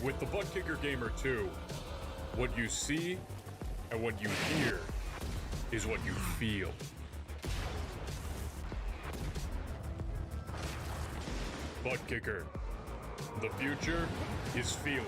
With the Butt Kicker Gamer 2, what you see and what you hear is what you feel. Butt Kicker. The future is feeling.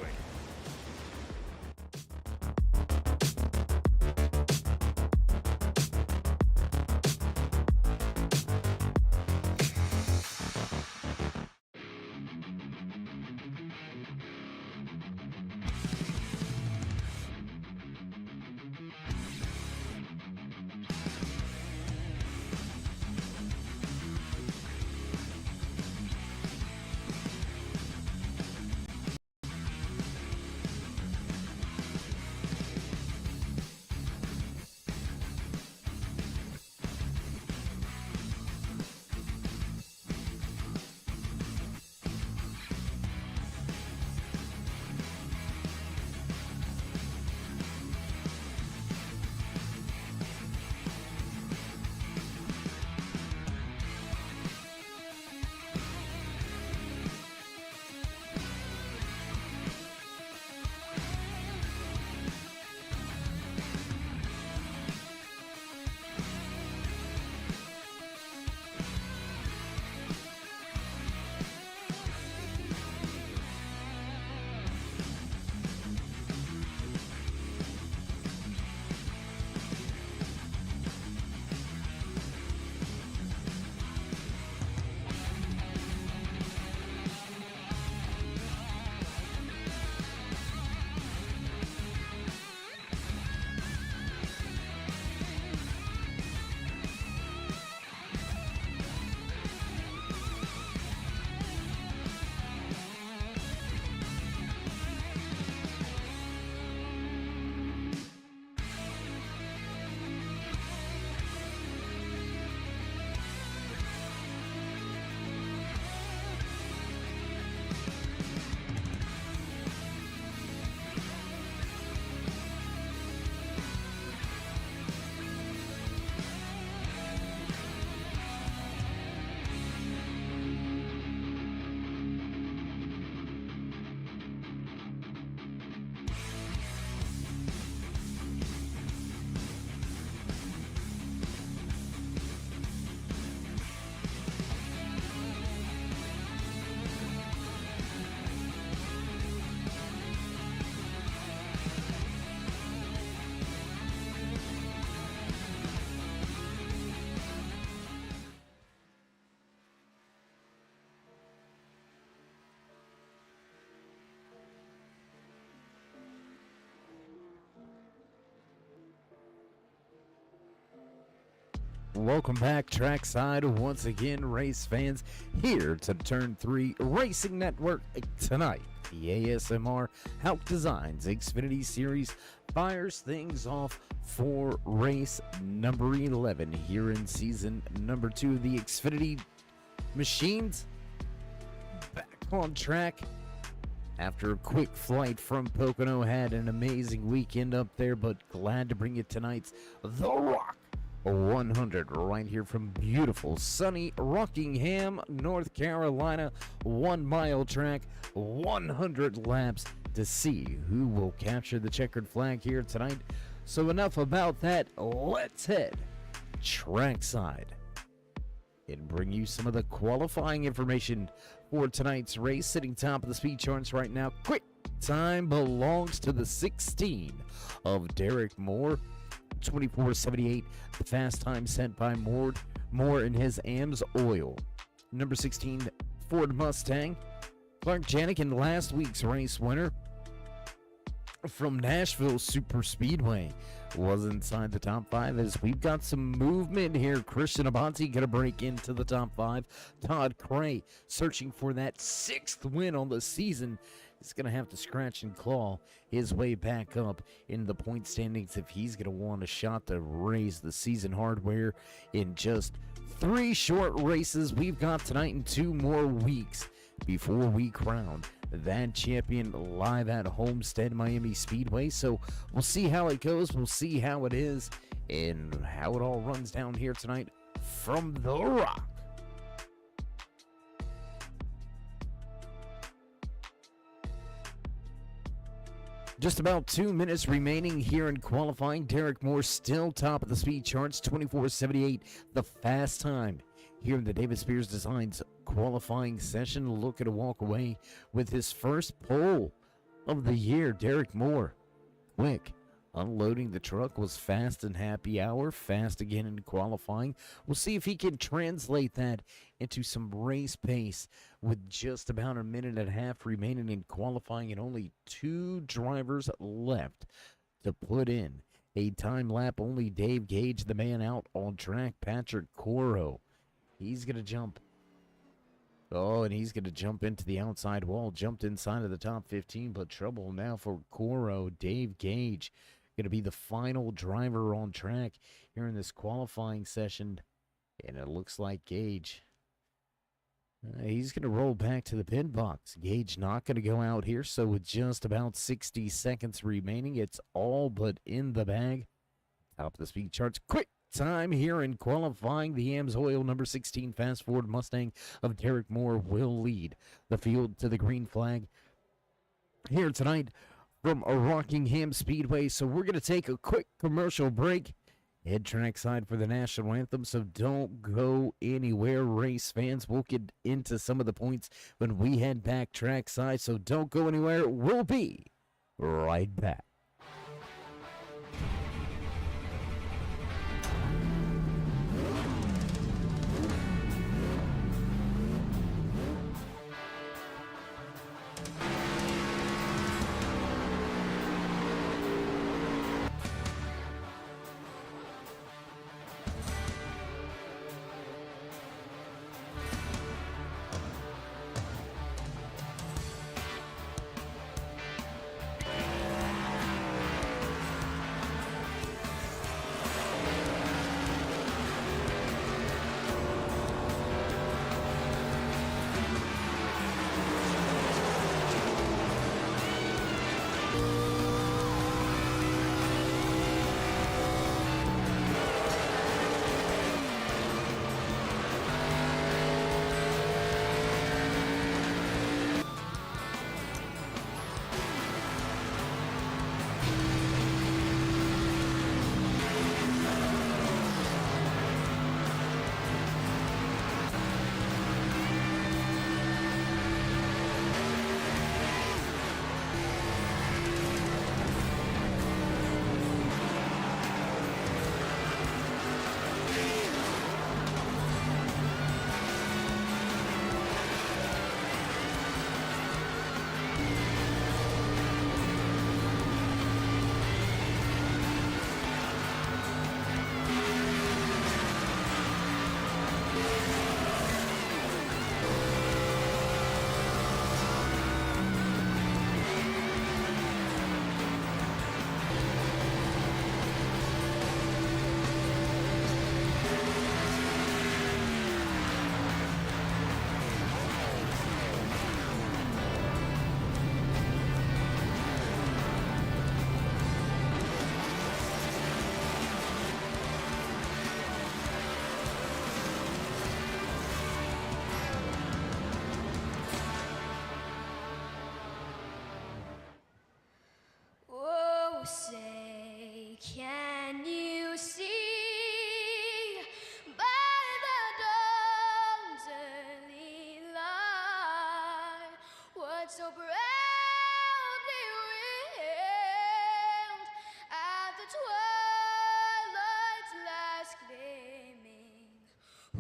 Welcome back, trackside, once again, race fans, here to Turn 3 Racing Network. Tonight, the ASMR Hauck Designs Xfinitty Series fires things off for race number 11 here in season number 2 of the Xfinity machines. Back on track after a quick flight from Pocono. Had an amazing weekend up there, but glad to bring you tonight's The Rock 100 right here from beautiful sunny Rockingham, North Carolina. 1 mile track, 100 laps to see who will capture the checkered flag here tonight. So enough about that, let's head trackside and bring you some of the qualifying information for tonight's race. Sitting top of the speed charts right now, quick time belongs to the 16 of Derek Moore, 24:78, the fast time sent by Moore in his AMS Oil. Number 16, Ford Mustang, Clark Janik, in last week's race winner from Nashville Super Speedway, was inside the top 5 as we've got some movement here. Christian Abate going to break into the top 5. Todd Cray searching for that 6th win on the season. He's going to have to scratch and claw his way back up in the point standings if he's going to want a shot to raise the season hardware in just 3 short races we've got tonight and 2 more weeks before we crown that champion live at Homestead Miami Speedway. So we'll see how it goes. We'll see how it is and how it all runs down here tonight from The Rock. Just about 2 minutes remaining here in qualifying. Derek Moore still top of the speed charts, 24:78, the fast time here in the David Spears Designs qualifying session. Looking to walk away with his first pole of the year. Derek Moore, quick. Unloading the truck, was fast in happy hour, fast again in qualifying. We'll see if he can translate that into some race pace with just about a minute and a half remaining in qualifying and only 2 drivers left to put in a time lap. Only Dave Gage, the man out on track. Patrick Coro, he's going to jump. Oh, and he's going to jump into the outside wall. Jumped inside of the top 15, but trouble now for Coro. Dave Gage going to be the final driver on track here in this qualifying session. And it looks like Gage, he's going to roll back to the pit box. Gage not going to go out here, so with just about 60 seconds remaining, it's all but in the bag. Top of the speed charts. Quick time here in qualifying. The AMSOIL number 16 Fast Forward Mustang of Derek Moore will lead the field to the green flag here tonight from a Rockingham Speedway. So we're going to take a quick commercial break. Head trackside for the national anthem, so don't go anywhere, race fans. We'll get into some of the points when we head back trackside, so don't go anywhere. We'll be right back. Say, can you see by the dawn's early light what so proudly wailed at the twilight's last gleaming,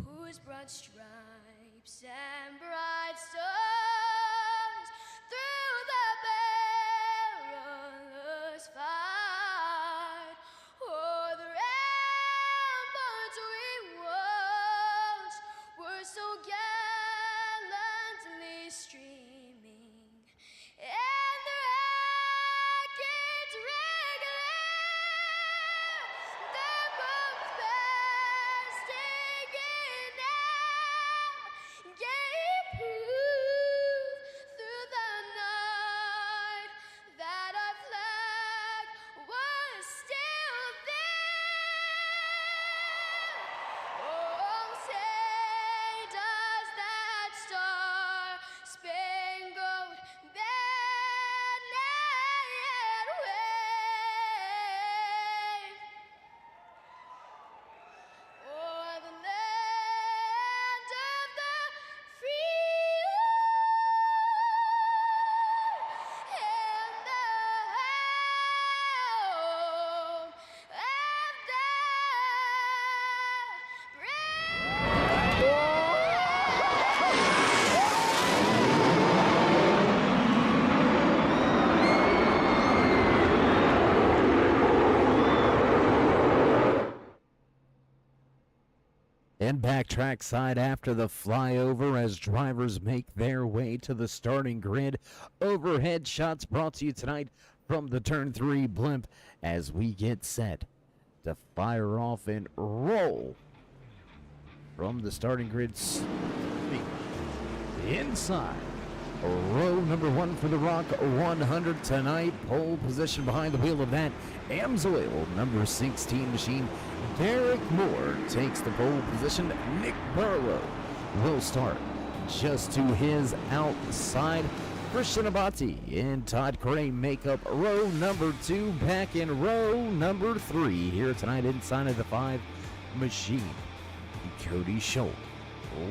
whose broad stripes and bright stars through the perilous fight o'er the ramparts we watched were so gallantly streaming, and the rockets regular, their bombs bursting in air, gave proof And back trackside after the flyover as drivers make their way to the starting grid. Overhead shots brought to you tonight from the Turn 3 blimp as we get set to fire off and roll from the starting grid. Inside row number 1 for the Rock 100 tonight. Pole position behind the wheel of that Amsoil number 16 machine. Derek Moore takes the pole position. Nick Barlow will start just to his outside. Christian Abati and Todd Cray make up row number 2. Back in row number 3 here tonight inside of the 5 machine. Cody Schultz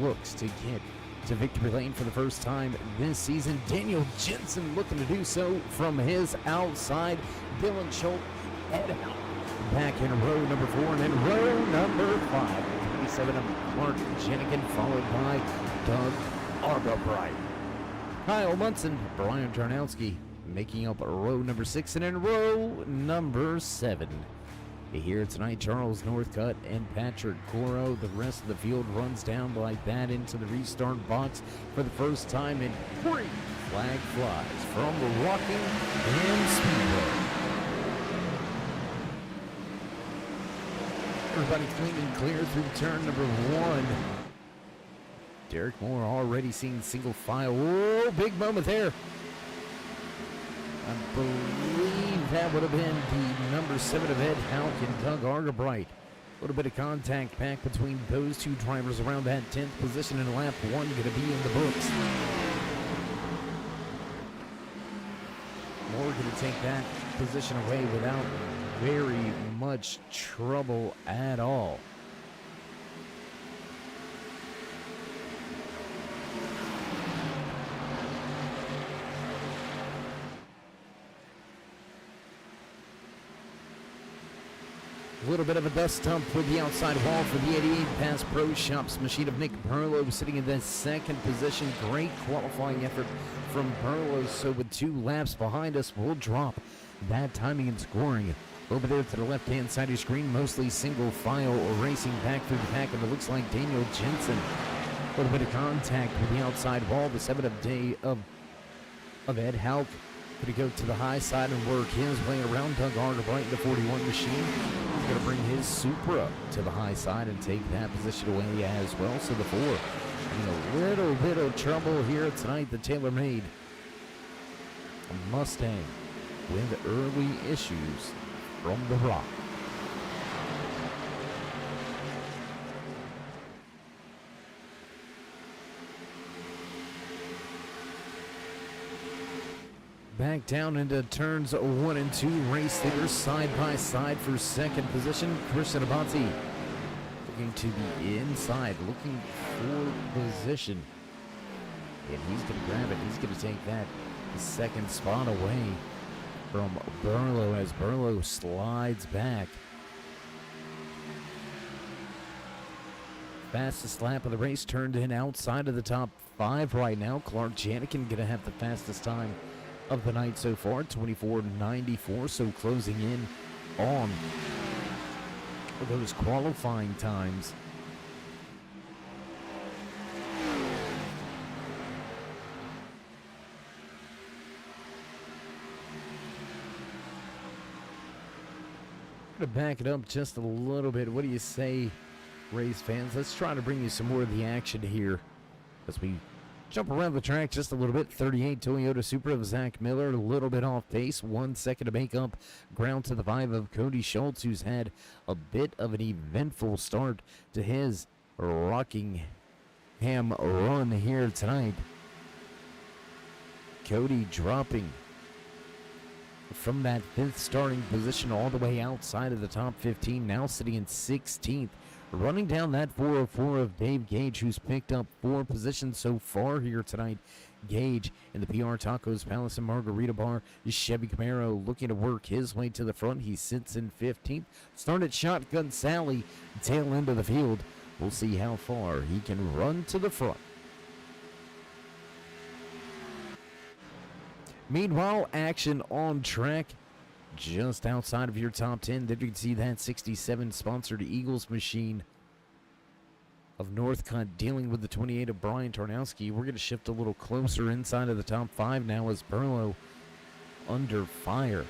looks to get to victory lane for the first time this season. Daniel Jensen looking to do so from his outside. Dylan Schultz head out. Back in row number 4 and then row number 5. 27 of Mark Jenigan followed by Doug Argabright. Kyle Munson, Brian Tarnowski making up row number 6 and then row number 7. Here tonight, Charles Northcutt and Patrick Coro. The rest of the field runs down like that into the restart box for the first time in 3 flag flies from the Rockingham Speedway. Everybody clean and clear through turn number 1. Derek Moore already seeing single file. Whoa, big moment there. I believe that would have been the number 7 of Ed Hauck and Doug Argabright. A little bit of contact back between those two drivers around that 10th position in lap 1 going to be in the books. Moore going to take that position away without very much trouble at all. A little bit of a dust dump with the outside wall for the 88 Pass Pro Shops machine of Nick Burlow sitting in the 2nd position. Great qualifying effort from Burlow. So with 2 laps behind us, we'll drop that timing and scoring. Over there to the left-hand side of your screen, mostly single file racing back through the pack, and it looks like Daniel Jensen. A little bit of contact with the outside wall. The 7 of Ed Hauck. Going to go to the high side and work his way around. Doug Argabright in the 41 machine. He's going to bring his Supra to the high side and take that position away as well. So the 4 having a little bit of trouble here tonight. The TaylorMade Mustang with early issues from the Rock. Back down into turns 1 and 2. Race leaders side by side for 2nd position. Christian Abati looking to the inside, looking for position. And he's going to grab it. He's going to take that 2nd spot away from Burlow as Burlow slides back. Fastest lap of the race turned in outside of the top 5 right now. Clark Janikin going to have the fastest time of the night so far, 24:94, so closing in on those qualifying times. To back it up just a little bit, what do you say, race fans? Let's try to bring you some more of the action here as we jump around the track just a little bit. 38 Toyota Supra of Zach Miller, a little bit off pace. 1 second to make up ground to the 5 of Cody Schultz, who's had a bit of an eventful start to his Rockingham run here tonight. Cody dropping from that 5th starting position all the way outside of the top 15, now sitting in 16th. Running down that 404 of Dave Gage, who's picked up 4 positions so far here tonight. Gage in the PR Tacos Palace and Margarita Bar. Chevy Camaro looking to work his way to the front. He sits in 15th. Started Shotgun Sally, tail end of the field. We'll see how far he can run to the front. Meanwhile, action on track just outside of your top 10. There you can see that 67 sponsored Eagles machine of Northcutt dealing with the 28 of Brian Tarnowski. We're going to shift a little closer inside of the top 5 now as Burlow under fire.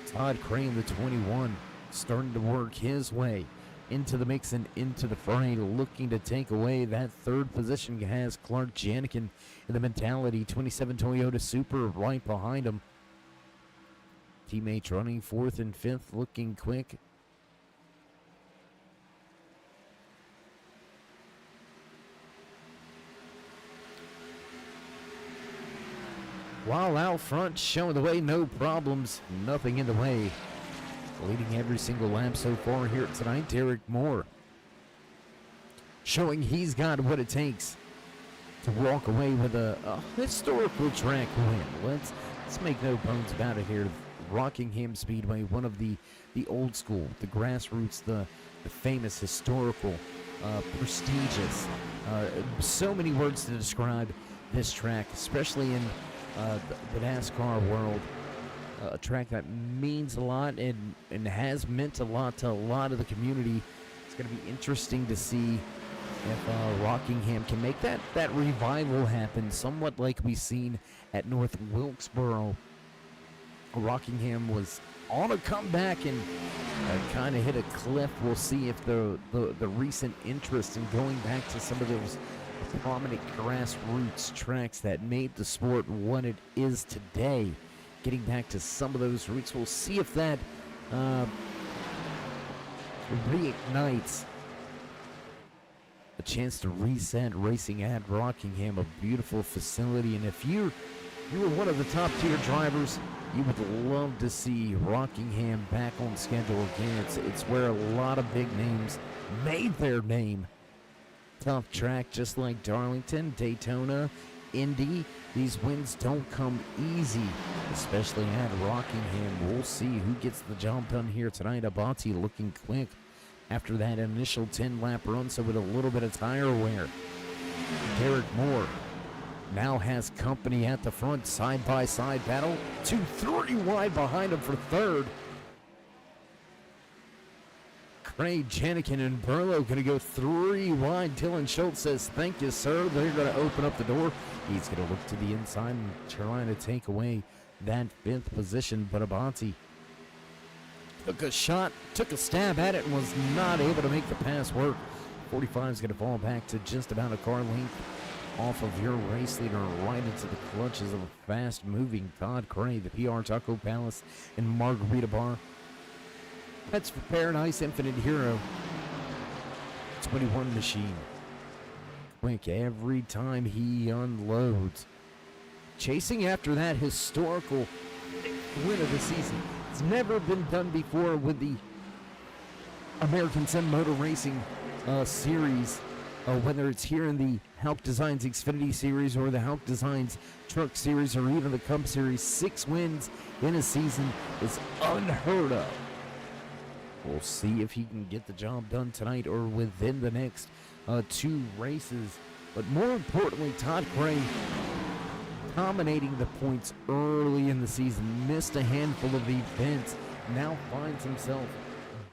Todd Crane, the 21, starting to work his way into the mix and into the fray, looking to take away that third position. Has Clark Janikin in the Mentality 27 Toyota Supra right behind him. Teammates running 4th and 5th, looking quick. While out front, showing the way, no problems, nothing in the way. Leading every single lap so far here tonight, Derek Moore. Showing he's got what it takes to walk away with a historical track win. Let's make no bones about it here. Rockingham Speedway, one of the old school, the grassroots, the famous, historical, prestigious. So many words to describe this track, especially in the NASCAR world. A track that means a lot and has meant a lot to a lot of the community. It's going to be interesting to see if Rockingham can make that revival happen, somewhat like we've seen at North Wilkesboro. Rockingham was on a comeback and kind of hit a cliff. We'll see if the recent interest in going back to some of those prominent grassroots tracks that made the sport what it is today, getting back to some of those roots, we'll see if that reignites a chance to reset racing at Rockingham, a beautiful facility. And if you were one of the top tier drivers, you would love to see Rockingham back on schedule again. It's where a lot of big names made their name. Tough track, just like Darlington, Daytona, Indy. These wins don't come easy, especially at Rockingham. We'll see who gets the job done here tonight. Abate looking quick after that initial 10-lap run, so with a little bit of tire wear. Derek Moore now has company at the front, side-by-side battle. 2-3 wide behind him for third. Craig Janikin and Burlow going to go 3 wide. Dylan Schultz says, thank you, sir. They're going to open up the door. He's going to look to the inside and trying to take away that 5th position. But Abate took a shot, took a stab at it, and was not able to make the pass work. 45 is going to fall back to just about a car length off of your race leader, right into the clutches of a fast-moving Todd Cray, the PR Taco Palace and Margarita Bar. Pets for Paradise, Infinite Hero, 21 machine. Quick every time he unloads. Chasing after that historical win of the season. It's never been done before with the American Sim Motor Racing series, whether it's here in the Hauck Designs Xfinitty Series or the Hauck Designs Truck Series or even the Cup Series. 6 wins in a season is unheard of. We'll see if he can get the job done tonight or within the next 2 races. But more importantly, Todd Cray dominating the points early in the season. Missed a handful of events. Now finds himself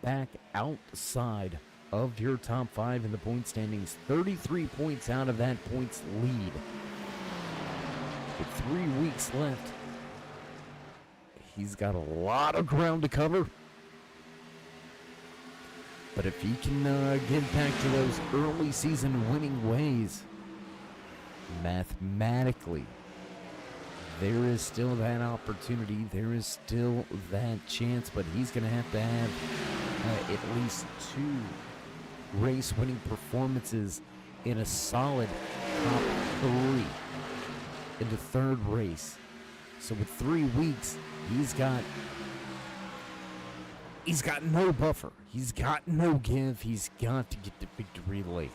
back outside of your top 5 in the point standings. 33 points out of that points lead. With 3 weeks left, he's got a lot of ground to cover. But if he can get back to those early season winning ways, mathematically, there is still that opportunity. There is still that chance, but he's going to have at least 2 race-winning performances in a solid top 3 in the 3rd race. So with 3 weeks, he's got no buffer. He's got no give. He's got to get the victory late.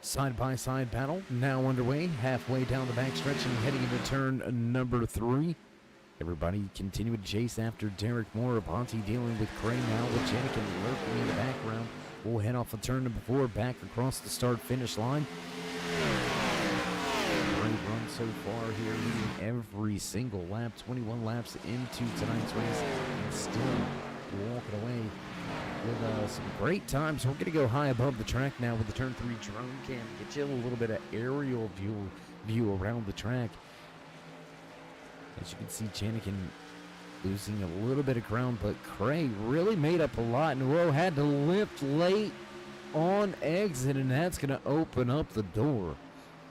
Side-by-side battle now underway, halfway down the backstretch and heading into turn number 3. Everybody continuing to chase after Derek Moore. Abate dealing with Cray now with Janikin lurking in the background. We'll head off of turn number 4, back across the start-finish line. Great run so far here, leading every single lap. 21 laps into tonight's race, and still walking away with some great times. We're going to go high above the track now with the turn 3 drone cam. Get you a little bit of aerial view around the track. As you can see, Janikin losing a little bit of ground, but Cray really made up a lot in a row. Had to lift late on exit, and that's going to open up the door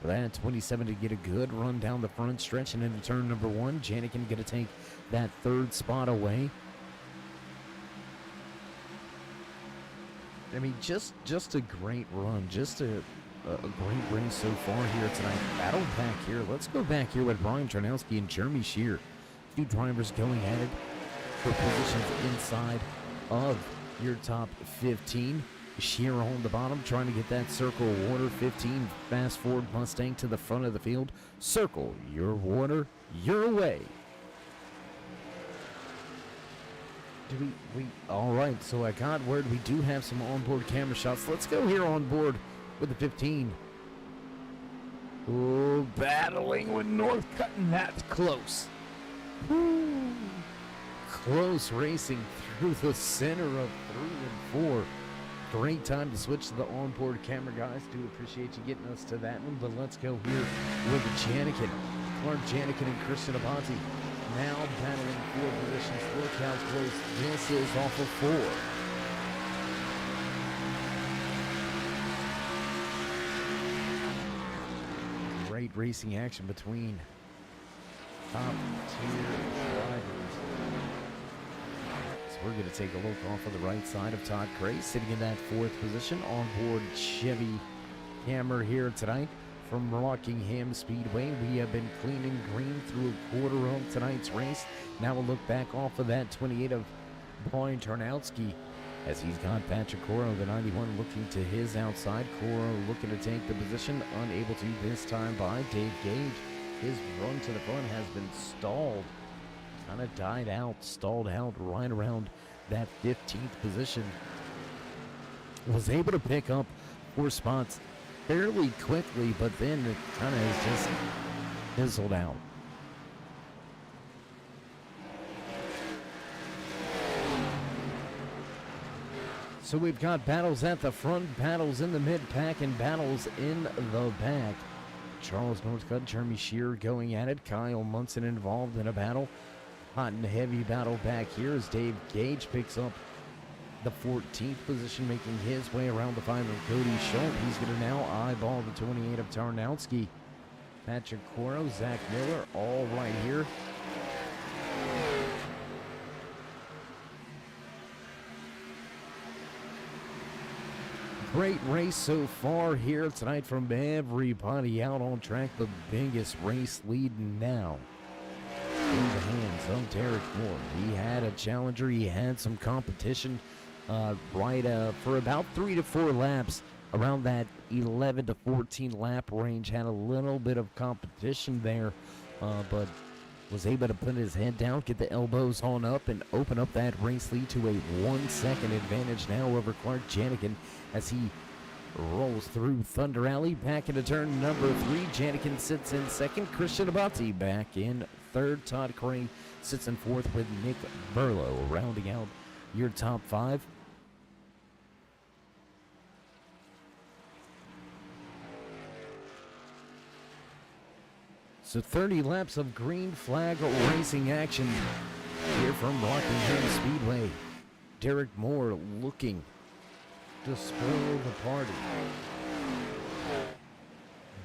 for that 27 to get a good run down the front stretch and into turn number 1. Janikin going to take that 3rd spot away. I mean, just a great run, just a great race so far here tonight. Battle back here. Let's go back here with Brian Tarnowski and Jeremy Shear. Two drivers going at it for positions inside of your top 15. Shear on the bottom, trying to get that circle water. 15 fast forward Mustang to the front of the field. Circle your water your way. All right, so I got word we do have some onboard camera shots. Let's go here on board with the 15. Oh, battling with North Cutting. That's close. Woo. Close racing through the center of 3 and 4. Great time to switch to the onboard camera, guys. Do appreciate you getting us to that one, but let's go here with Janikin. Clark Janikin and Christian Avanti now battling for positions. Look how close this is off of 4. Great racing action between top tier drivers. So we're going to take a look off of the right side of Todd Cray, sitting in that 4th position. Onboard Chevy camera here tonight from Rockingham Speedway. We have been clean and green through a quarter of tonight's race. Now we'll look back off of that 28 of Brian Tarnowski, as he's got Patrick Coro, the 91, looking to his outside. Coro looking to take the position, unable to this time by Dave Gage. His run to the front has been stalled, kind of died out, stalled out right around that 15th position. Was able to pick up 4 spots fairly quickly, but then it kind of has just fizzled out. So we've got battles at the front, battles in the mid-pack, and battles in the back. Charles Northcutt, Jeremy Shear going at it. Kyle Munson involved in a battle. Hot and heavy battle back here as Dave Gage picks up the 14th position, making his way around the 5 of Cody Schultz. He's going to now eyeball the 28 of Tarnowski. Patrick Coro, Zach Miller, all right here. Great race so far here tonight from everybody out on track. The biggest race lead now in the hands of Derek Moore. He had a challenger. He had some competition for about 3 to 4 laps around that 11 to 14 lap range. Had a little bit of competition there, but was able to put his head down, get the elbows on up, and open up that race lead to a 1-second advantage now over Clark Janikin as he rolls through Thunder Alley. Back into turn number 3. Janikin sits in 2nd. Christian Abati back in 3rd. Todd Crane sits in 4th with Nick Burlow rounding out your top 5. So 30 laps of green flag racing action here from Rockingham Speedway. Derek Moore looking to spoil the party.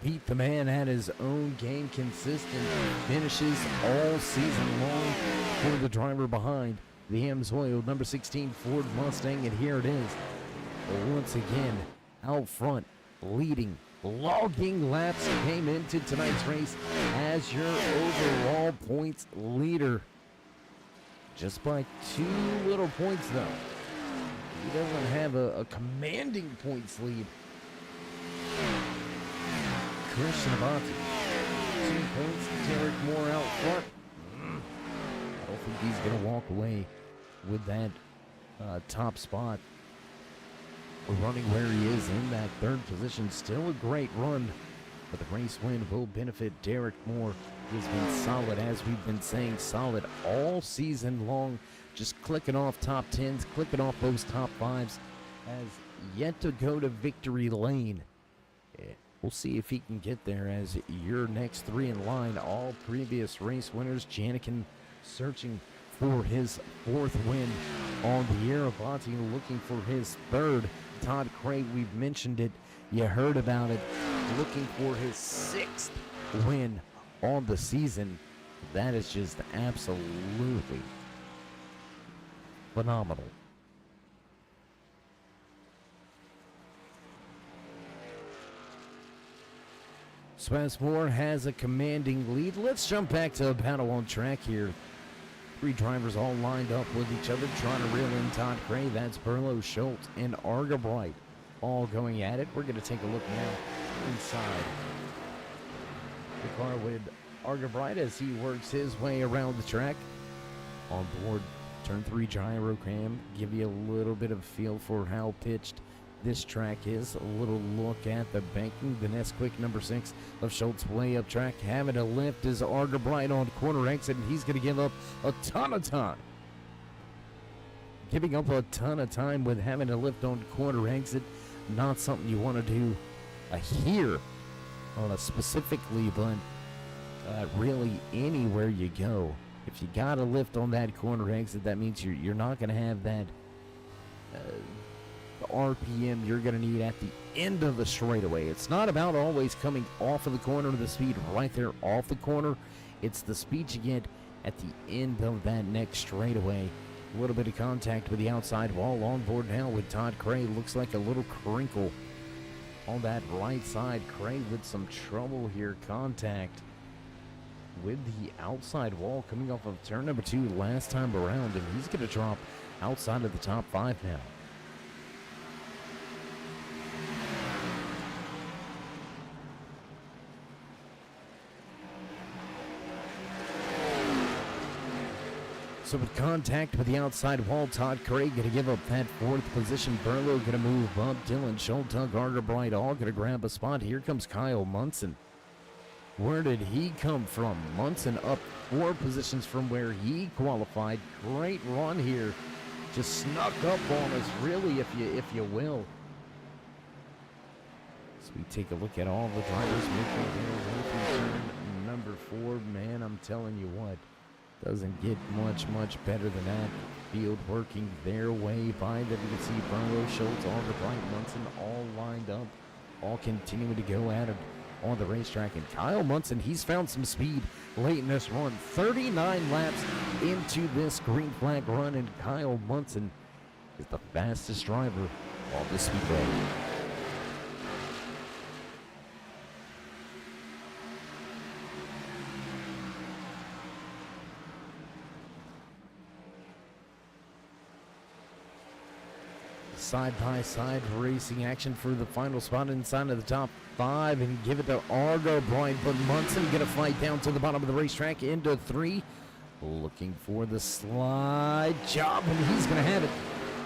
Beat the man at his own game. Consistent finishes all season long for the driver behind the Amsoil number 16 Ford Mustang. And here it is, once again, out front, leading, logging laps, came into tonight's race as your overall points leader. Just by 2 little points, though. He doesn't have a commanding points lead. Christian Avanti, 2 points. Derek Moore out front. I don't think he's going to walk away with that top spot. Running where he is in that 3rd position. Still a great run but the race win will benefit Derek Moore. He's been solid, as we've been saying, solid all season long, just clicking off top 10s, clicking off those top 5s, has yet to go to victory lane. We'll see if he can get there, as your next 3 in line, all previous race winners. Janikin searching for his 4th win on the year. Avanti looking for his 3rd. Todd Craig, we've mentioned it, you heard about it, looking for his 6th win on the season. That is just absolutely phenomenal. Moore has a commanding lead. Let's jump back to a battle on track here. 3 drivers all lined up with each other, trying to reel in Todd Gray. That's Burlow, Schultz, and Argabright all going at it. We're going to take a look now inside the car with Argabright as he works his way around the track. On board, turn 3 gyro cam. Give you a little bit of a feel for how pitched this track is. A little look at the banking. The Nesquik number 6 of Schultz way up track. Having to lift is Argabright on corner exit, and he's going to give up a ton of time. Giving up a ton of time with having to lift on corner exit. Not something you want to do here on a specifically, but really anywhere you go. If you got to lift on that corner exit, that means you're not going to have that RPM you're going to need at the end of the straightaway. It's not about always coming off of the corner, the speed right there off the corner. It's the speed you get at the end of that next straightaway. A little bit of contact with the outside wall on board now with Todd Cray. Looks like a little crinkle on that right side. Cray with some trouble here. Contact with the outside wall coming off of turn number 2 last time around, and he's going to drop outside of the top 5 now. So with contact with the outside wall, Todd Craig going to give up that 4th position. Burlow going to move up. Dylan Schultz, Argabright all going to grab a spot. Here comes Kyle Munson. Where did he come from? Munson up 4 positions from where he qualified. Great run here. Just snuck up on us, really, if you will. So we take a look at all the drivers making their way through turn number 4. Man, I'm telling you what. Doesn't get much better than that. Field working their way by them. You can see Burlow, Schultz, Argabright, Munson all lined up, all continuing to go at it on the racetrack. And Kyle Munson, he's found some speed late in this run. 39 laps into this green flag run, and Kyle Munson is the fastest driver on the speedway. Side-by-side racing action for the final spot inside of the top 5, and give it to Argabright, but Munson gonna fight down to the bottom of the racetrack into 3, looking for the slide job, and he's gonna have it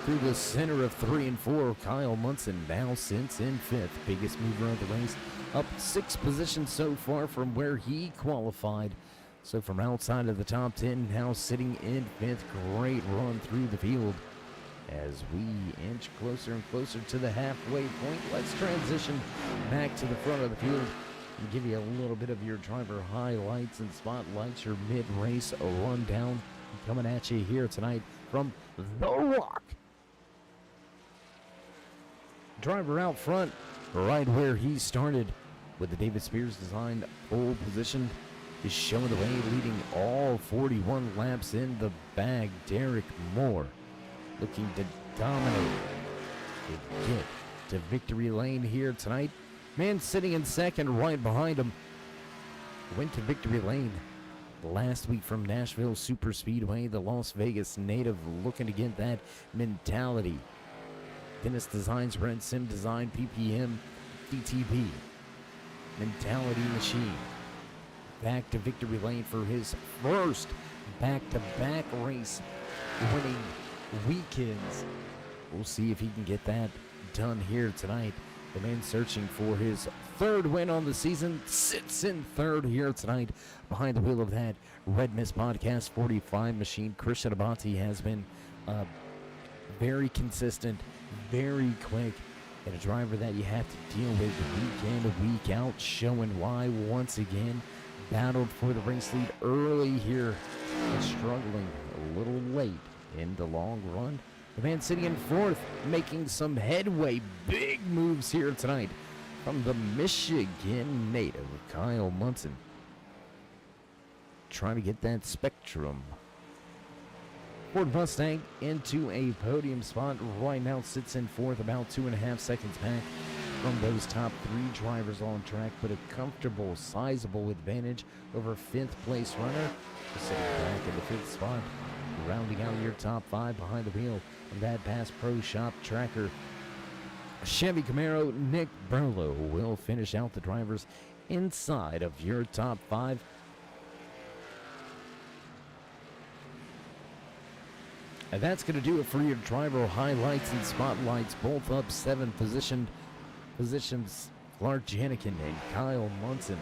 through the center of 3 and 4. Kyle Munson now sits in 5th, biggest mover of the race, up 6 positions so far from where he qualified. So from outside of the top 10, now sitting in 5th. Great run through the field. As we inch closer and closer to the halfway point, let's transition back to the front of the field and give you a little bit of your driver highlights and spotlights, your mid-race rundown coming at you here tonight from The Rock. Driver out front, right where he started with the David Spears designed pole position, is showing the way, leading all 41 laps in the bag. Derek Moore looking to dominate to get to victory lane here tonight. Man sitting in 2nd right behind him went to victory lane last week from Nashville Super Speedway. The Las Vegas native looking to get that mentality. Dennis Designs, Red Sim Design, PPM, DTB mentality machine. Back to victory lane for his first back-to-back race winning weekends. We'll see if he can get that done here tonight. The man searching for his third win on the season sits in third here tonight behind the wheel of that Red Mist Podcast 45 machine. Christian Abate has been very consistent, very quick, and a driver that you have to deal with week in, week out, showing why once again. Battled for the race lead early here and struggling a little late in the long run. The man sitting in fourth, making some headway, big moves here tonight from the Michigan native, Kyle Munson. Trying to get that Spectrum. Ford Mustang into a podium spot right now, sits in fourth, about 2.5 seconds back from those top three drivers on track, but a comfortable, sizable advantage over fifth place runner. Sitting back in the fifth spot, rounding out your top five behind the wheel of that Bass Pro Shop tracker. Chevy Camaro, Nick Burlow will finish out the drivers inside of your top five. And that's going to do it for your driver highlights and spotlights, both up 7 positions. Clark Janikin and Kyle Munson,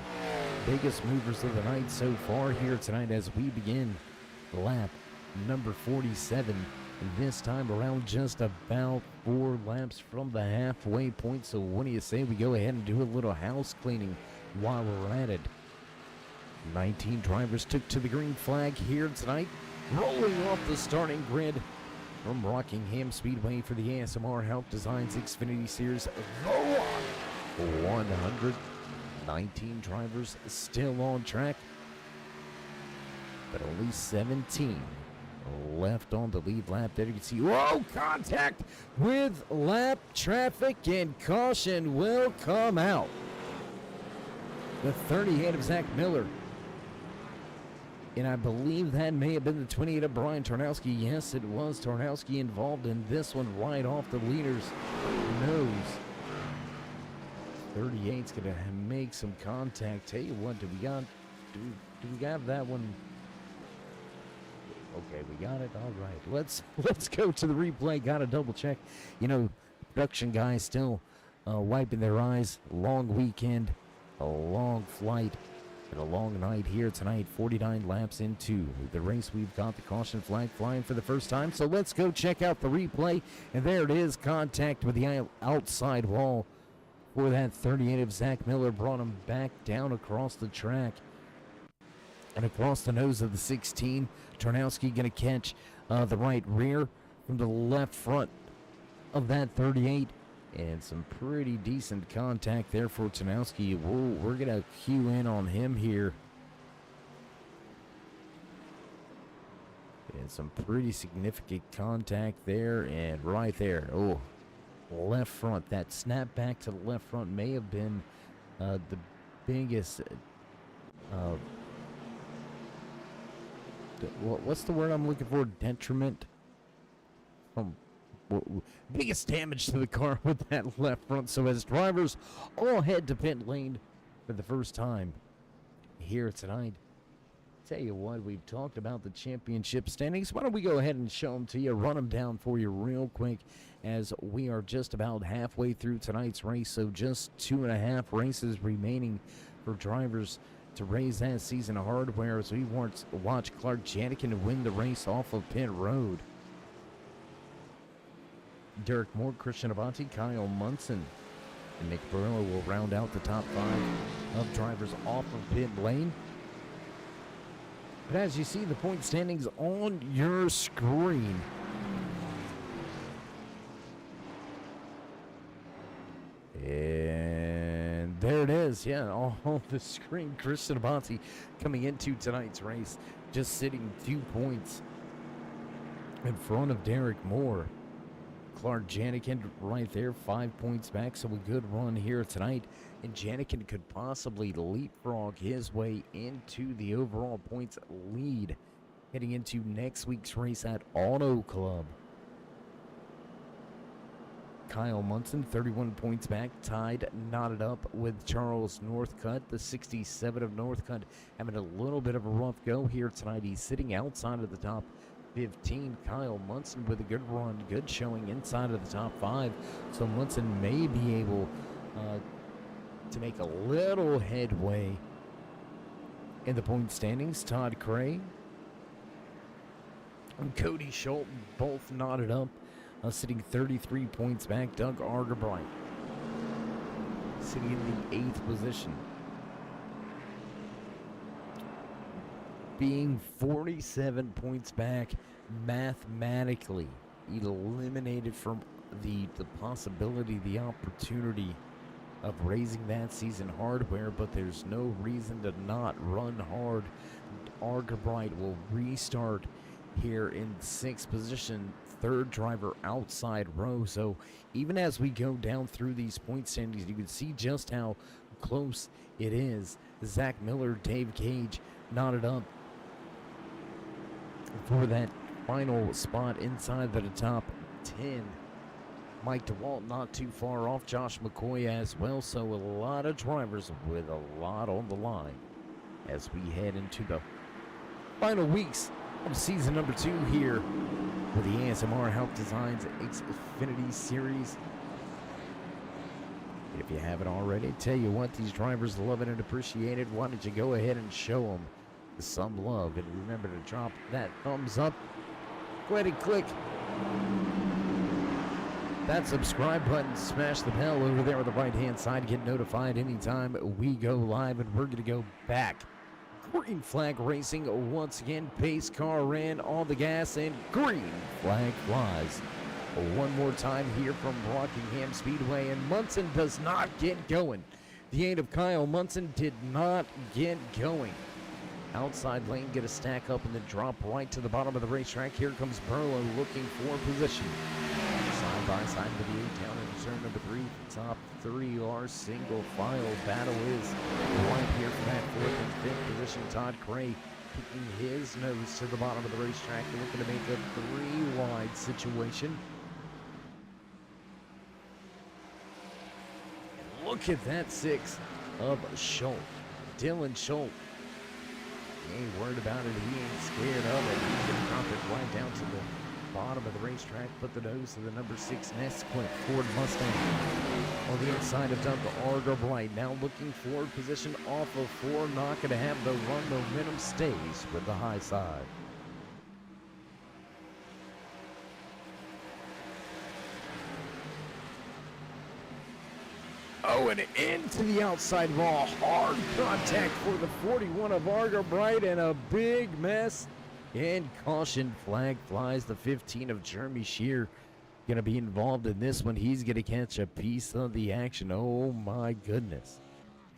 biggest movers of the night so far here tonight as we begin lap number 47. This time around just about 4 laps from the halfway point. So what do you say we go ahead and do a little house cleaning while we're at it? 19 drivers took to the green flag here tonight, rolling off the starting grid from Rockingham Speedway for the ASMR Hauck Designs Xfinitty Series. Go on! 119 drivers still on track, but only 17 left on the lead lap. There you can see, whoa, contact with lap traffic, and caution will come out. The 38 of Zach Miller. And I believe that may have been the 28 of Brian Tarnowski. Yes, it was Tarnowski involved in this one right off the leader's nose. 38's going to make some contact. Tell you what, do we got that one? Okay, we got it. All right, let's go to the replay. Got to double check. You know, production guys still wiping their eyes. Long weekend, a long flight. And a long night here tonight. 49 laps into the race. We've got the caution flag flying for the first time. So let's go check out the replay. And there it is. Contact with the outside wall for that 38 of Zach Miller. Brought him back down across the track and across the nose of the 16. Tarnowski going to catch the right rear from the left front of that 38. And some pretty decent contact there for Tarnowski. We're going to cue in on him here. And some pretty significant contact there and right there. Oh, left front. That snap back to the left front may have been the biggest... what's the word I'm looking for? Detriment? Biggest damage to the car with that left front. So as drivers all head to pit lane for the first time here tonight. Tell you what, we've talked about the championship standings. Why don't we go ahead and show them to you, run them down for you real quick, as we are just about halfway through tonight's race. So just 2.5 races remaining for drivers to raise that season of hardware as we watch Clark Janikin win the race off of pit road. Derek Moore, Christian Abate, Kyle Munson, and Nick Burlow will round out the top 5 of drivers off of pit lane. But as you see the point standings on your screen, and there it is, yeah, on the screen. Christian Abate coming into tonight's race, just sitting 2 points in front of Derek Moore. Clark Janikin right there, 5 points back, so a good run here tonight. And Janikin could possibly leapfrog his way into the overall points lead heading into next week's race at Auto Club. Kyle Munson, 31 points back, tied, knotted up with Charles Northcutt, the 67 of Northcutt, having a little bit of a rough go here tonight. He's sitting outside of the top 15. Kyle Munson with a good run, good showing inside of the top 5. So Munson may be able to make a little headway in the point standings. Todd Cray and Cody Schultz both knotted up, sitting 33 points back. Doug Argerbright sitting in the 8th position, being 47 points back, mathematically eliminated from the possibility, the opportunity of raising that season hardware, but there's no reason to not run hard. Argerbright will restart here in 6th position, 3rd driver outside row. So even as we go down through these point standings, you can see just how close it is. Zach Miller, Dave Cage knotted up for that final spot inside the top 10. Mike DeWalt not too far off, Josh McCoy as well. So a lot of drivers with a lot on the line as we head into the final weeks of season number 2 here with the ASMR Hauck Designs Xfinitty Series. And if you haven't already, tell you what, these drivers love it and appreciate it. Why don't you go ahead and show them some love, and remember to drop that thumbs up. Go ahead and click that subscribe button, smash the bell over there on the right hand side, get notified anytime we go live. And we're going to go back. Green flag racing once again. Pace car ran on the gas, and green flag flies one more time here from Rockingham Speedway, and Munson does not get going. The 8 of Kyle Munson did not get going. Outside lane, get a stack up and then drop right to the bottom of the racetrack. Here comes Burlow looking for position. Side by side with the 8 down in turn number 3. Top 3 are single file. Battle is right here for that 4th and 5th position. Todd Cray kicking his nose to the bottom of the racetrack, looking to make a 3-wide situation. And look at that 6 of Schultz. Dylan Schultz. He ain't worried about it. He ain't scared of it. He's going to drop it right down to the bottom of the racetrack. Put the nose to the number 6 Nesquik Ford Mustang on the inside of Doug Argerbright. Now looking for position off of 4. Not going to have the run. Momentum stays with the high side. Oh, and into the outside wall. Hard contact for the 41 of Argerbright, and a big mess. And caution flag flies. The 15 of Jeremy Shear going to be involved in this one. He's going to catch a piece of the action. Oh, my goodness.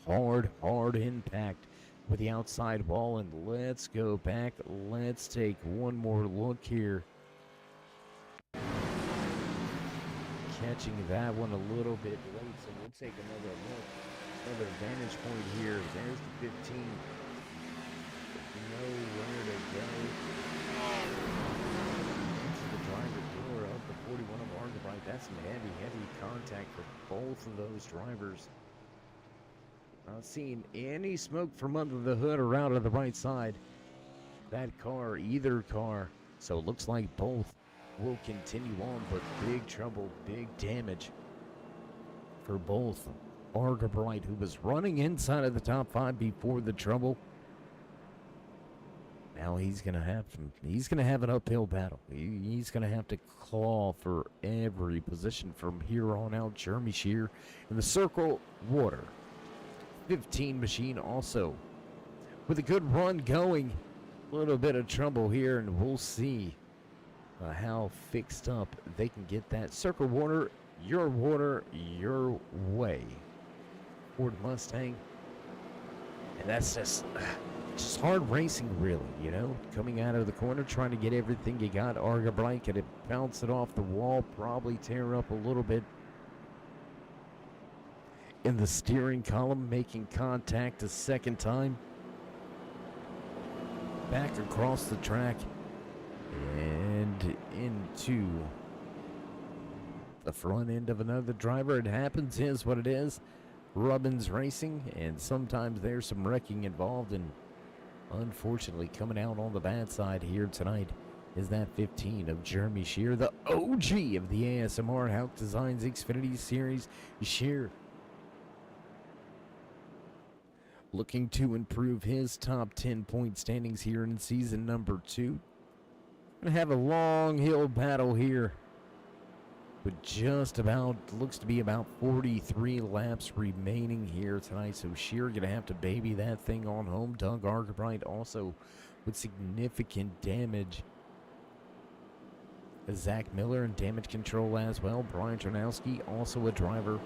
Hard impact with the outside wall. And let's go back. Let's take one more look here. Catching that one a little bit late, so we'll take another look, another vantage point here. There's the 15. Nowhere to go. Into the driver door of the 41 of Argerbright. That's some heavy contact for both of those drivers. Not seeing any smoke from under the hood or out of the right side. That car, either car. So it looks like both will continue on, but big trouble, big damage for both. Argerbright, who was running inside of the top 5 before the trouble, now he's gonna have an uphill battle. He's gonna have to claw for every position from here on out. Jeremy Shear in the circle water. 15 machine also with a good run going. A little bit of trouble here, and we'll see how fixed up they can get that. Circle water, your way. Ford Mustang. And that's just hard racing, really, you know. Coming out of the corner, trying to get everything you got. Argerbright could bounce it off the wall, probably tear up a little bit in the steering column, making contact a second time. Back across the track and into the front end of another driver. It happens, is what it is. Robbins Racing, and sometimes there's some wrecking involved, and unfortunately coming out on the bad side here tonight is that 15 of Jeremy Shear, the OG of the ASMR Hauck Designs Xfinity Series. Shear looking to improve his top 10 point standings here in season number 2. Gonna have a long hill battle here with just about, looks to be about 43 laps remaining here tonight. So Shearer gonna have to baby that thing on home. Doug Argabright also with significant damage. Zach Miller in damage control as well. Brian Ternowski, also a driver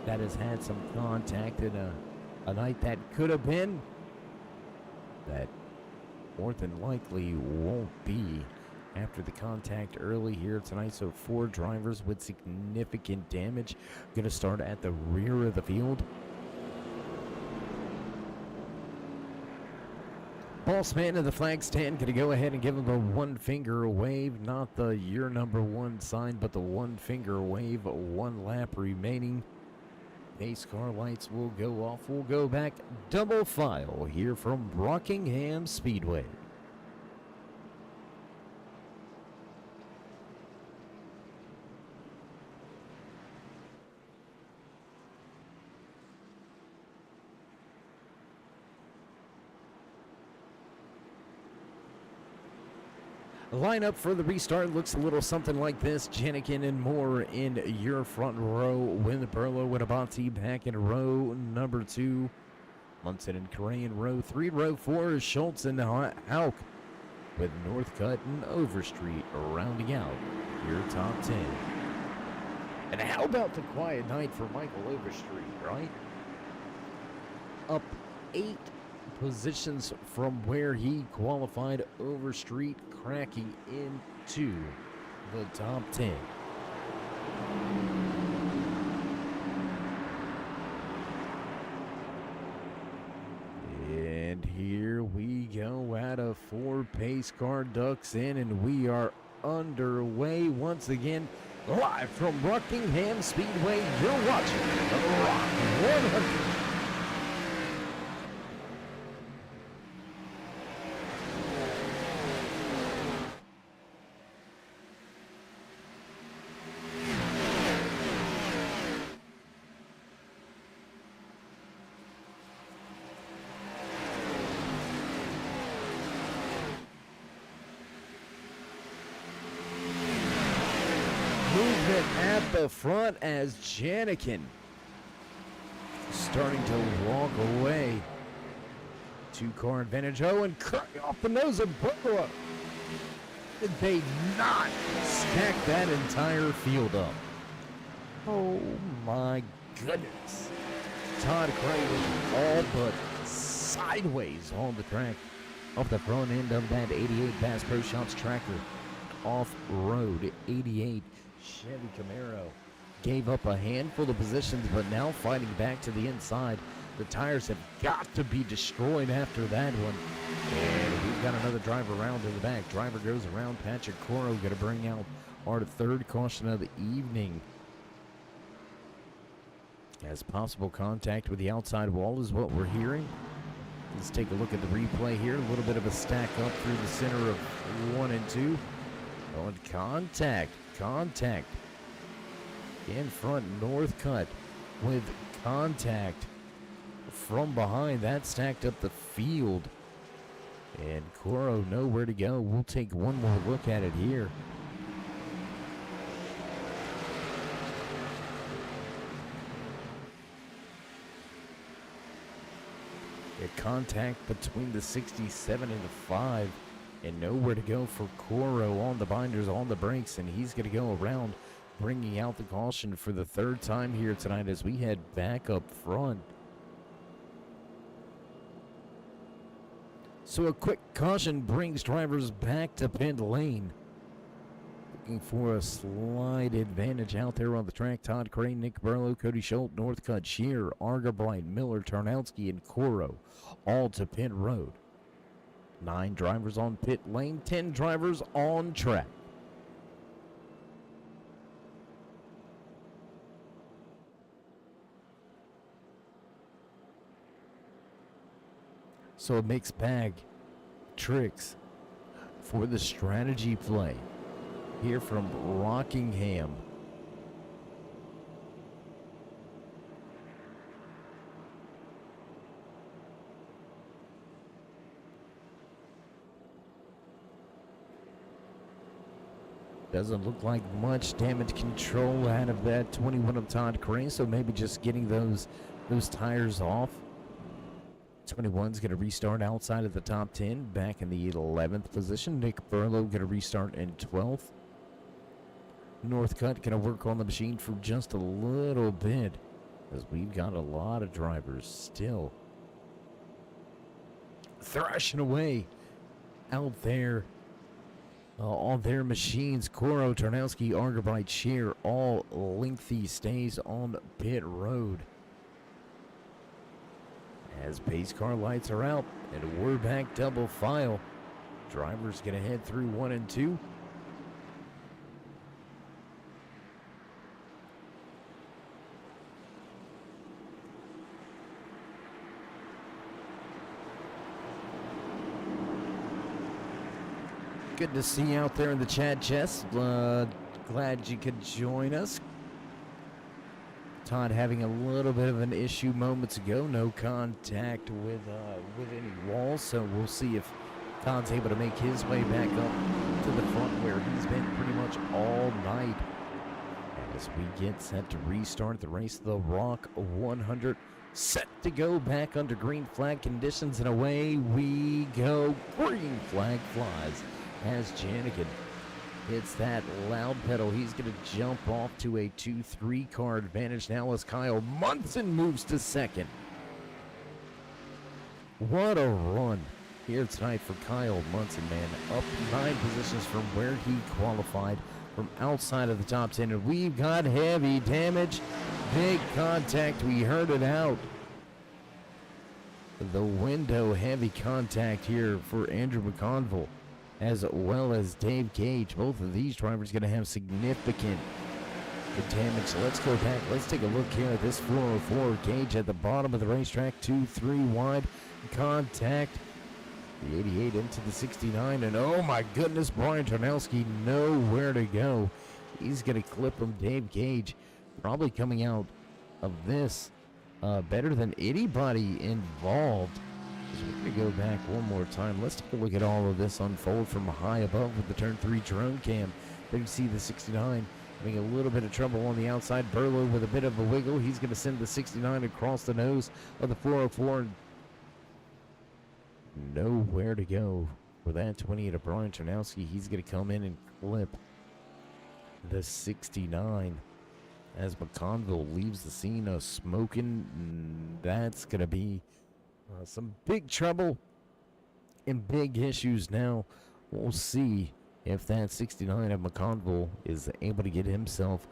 that has had some contact in a night that could have been, that more than likely won't be after the contact early here tonight. So 4 drivers with significant damage. Going to start at the rear of the field. Boss man of the flag stand going to go ahead and give him a 1-finger wave. Not the "you're number 1" sign, but the 1-finger wave. 1 lap remaining. Pace car lights will go off. We'll go back double file here from Rockingham Speedway. Lineup for the restart looks a little something like this. Jenikin and Moore in your front row. Winberlo and Abati back in row number 2. Munson and Correa in row 3. Row 4 is Schultz and Hauck, with Northcutt and Overstreet rounding out your top 10. And how about the quiet night for Michael Overstreet, right? Up 8 positions from where he qualified. Overstreet cracking into the top 10. And here we go at a 4 pace car ducks in, and we are underway once again. Live from Rockingham Speedway, you're watching the Rock 100. Movement at the front as Janikin starting to walk away. 2-car advantage. Oh, and cutting off the nose of Burrow. Did they not stack that entire field up? Oh my goodness. Todd Craig all but sideways on the track. Off the front end of that 88 Bass Pro Shops tractor. Off-road 88 Chevy Camaro gave up a handful of positions, but now fighting back to the inside. The tires have got to be destroyed after that one. And we've got another driver around in the back. Driver goes around. Patrick Coro going to bring out our 3rd caution of the evening. As possible contact with the outside wall is what we're hearing. Let's take a look at the replay here. A little bit of a stack up through the center of 1 and 2. Oh, and contact. In front, Northcutt with contact from behind. That stacked up the field. And Coro nowhere to go. We'll take one more look at it here. A contact between the 67 and the 5. And nowhere to go for Coro on the binders, on the brakes, and he's going to go around, bringing out the caution for the 3rd time here tonight as we head back up front. So a quick caution brings drivers back to pit lane. Looking for a slight advantage out there on the track. Todd Crane, Nick Burlow, Cody Schultz, Northcutt, Shearer, Argabright, Miller, Tarnowski, and Coro all to pit road. 9 drivers on pit lane, 10 drivers on track. So a mixed bag. Tricks for the strategy play here from Rockingham. Doesn't look like much damage control out of that 21 of Todd Cray, so maybe just getting those tires off. 21's going to restart outside of the top 10, back in the 11th position. Nick Burlow going to restart in 12th. Northcutt going to work on the machine for just a little bit, as we've got a lot of drivers still thrashing away out there on their machines. Coro, Tarnowski, Argerbright, Shear, all lengthy stays on pit road. As pace car lights are out, and we're back double file. Drivers gonna head through 1 and 2. Good to see you out there in the chat, Jess. Glad you could join us. Todd having a little bit of an issue moments ago. No contact with any walls, so we'll see if Todd's able to make his way back up to the front where he's been pretty much all night. As we get set to restart the race, the Rock 100 set to go back under green flag conditions, and away we go. Green flag flies as Janigan hits that loud pedal. He's going to jump off to a 2-3 car advantage now as Kyle Munson moves to second. What a run here tonight for Kyle Munson, man. Up 9 positions from where he qualified from outside of the top 10. And we've got heavy damage. Big contact. We heard it out. The window heavy contact here for Andrew McConville, as well as Dave Gage. Both of these drivers going to have significant damage. So let's go back. Let's take a look here at this 404. Gage at the bottom of the racetrack, 2-3 wide contact. The 88 into the 69, and oh my goodness, Brian Tarnowski nowhere to go. He's going to clip him. Dave Gage probably coming out of this better than anybody involved. So we're going to go back one more time. Let's take a look at all of this unfold from high above with the turn 3 drone cam. There you see the 69 having a little bit of trouble on the outside. Burlow with a bit of a wiggle. He's going to send the 69 across the nose of the 404. Nowhere to go for that 28 of Brian Tarnowski. He's going to come in and clip the 69 as McConville leaves the scene of smoking. That's going to be some big trouble and big issues now. We'll see if that 69 of McConville is able to get himself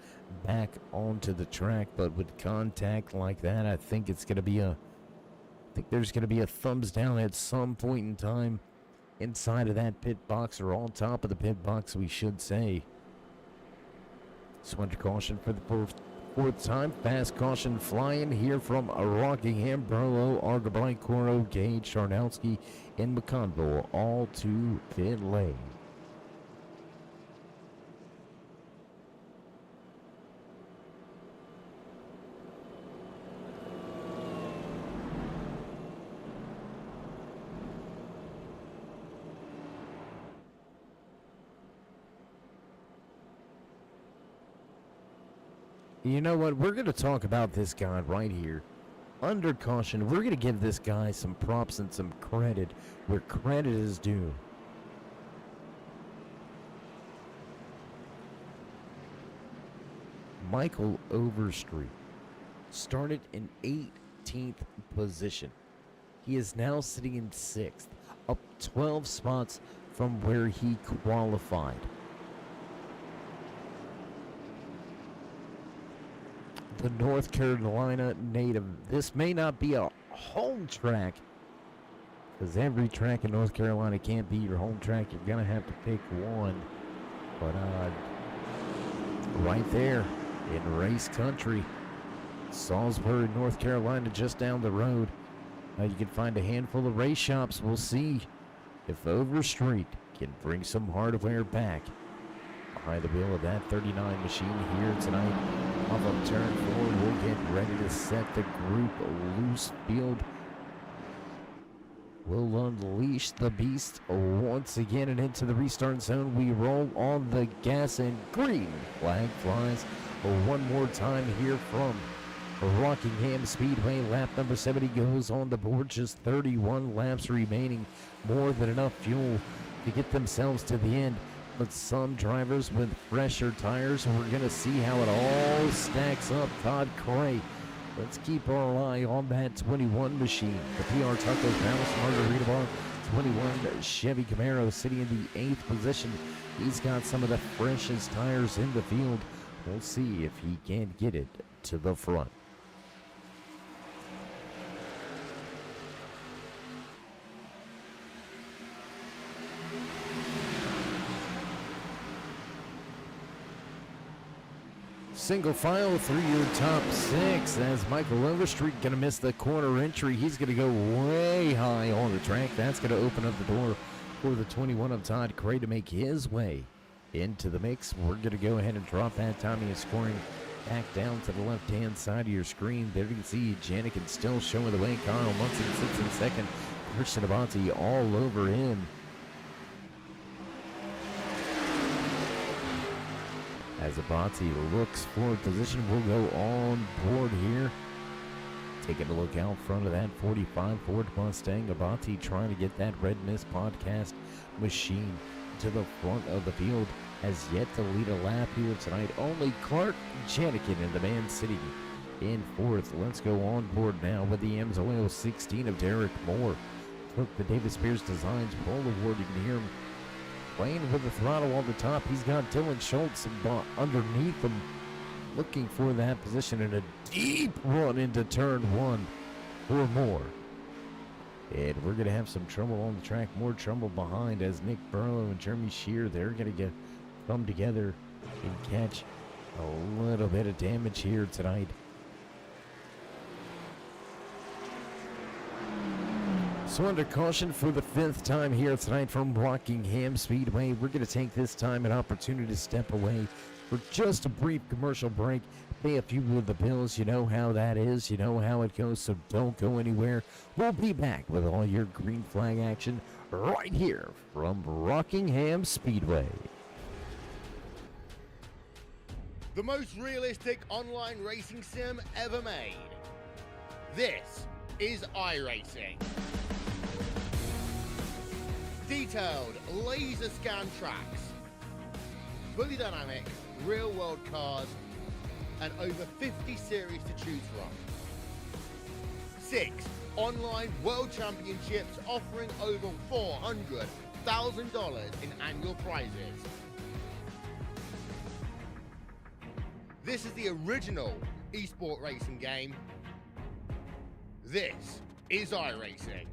back onto the track. But with contact like that, I think it's going to be there's going to be a thumbs down at some point in time inside of that pit box, or on top of the pit box, we should say. So under caution for the fourth time. Fast caution flying here from Rockingham. Burlow, Argerbright, Coro, Gage, Tarnowski, and McConville all to pit lane. You know what? We're going to talk about this guy right here. Under caution, we're going to give this guy some props and some credit where credit is due. Michael Overstreet started in 18th position. He is now sitting in 6th, up 12 spots from where he qualified. The North Carolina native. This may not be a home track, because every track in North Carolina can't be your home track. You're going to have to pick one. But right there in race country, Salisbury, North Carolina, just down the road. You can find a handful of race shops. We'll see if Overstreet can bring some hardware back behind the wheel of that 39 machine here tonight. Off of turn 4, we'll get ready to set the group loose field will unleash the beast once again, and into the restart zone we roll on the gas, and green flag flies one more time here from Rockingham Speedway. Lap number 70 goes on the board. Just 31 laps remaining. More than enough fuel to get themselves to the end. But some drivers with fresher tires, we're going to see how it all stacks up. Todd Cray, let's keep our eye on that 21 machine. The PR Tacos Palace Margarita Bar 21 Chevy Camaro sitting in the 8th position. He's got some of the freshest tires in the field. We'll see if he can get it to the front. Single file through your top 6 as Michael Overstreet going to miss the corner entry. He's going to go way high on the track. That's going to open up the door for the 21 of Todd Cray to make his way into the mix. We're going to go ahead and drop that timing and scoring back down to the left-hand side of your screen. There you can see Janikin still showing the way. Kyle Munson sits in second. Christian Avanti all over him. As Avanti looks for a position, we'll go on board here. Taking a look out front of that 45 Ford Mustang. Avanti trying to get that Red Mist podcast machine to the front of the field. Has yet to lead a lap here tonight. Only Clark Janikin and the man sitting in 4th. Let's go on board now with the M's Oil 16 of Derek Moore. Took the Davis Spears Designs Pole Award. You can hear him playing with the throttle on the top. He's got Dylan Schultz underneath him, looking for that position in a deep run into turn 1 or more. And we're going to have some trouble on the track, more trouble behind as Nick Burlow and Jeremy Shear, they're going to come together and catch a little bit of damage here tonight. So under caution for the 5th time here tonight from Rockingham Speedway. We're going to take this time an opportunity to step away for just a brief commercial break. Pay a few of the bills. You know how that is. You know how it goes, so don't go anywhere. We'll be back with all your green flag action right here from Rockingham Speedway. The most realistic online racing sim ever made. This is iRacing. Detailed laser scan tracks, fully dynamic real world cars, and over 50 series to choose from. 6 online world championships offering over $400,000 in annual prizes. This is the original esport racing game. This is iRacing.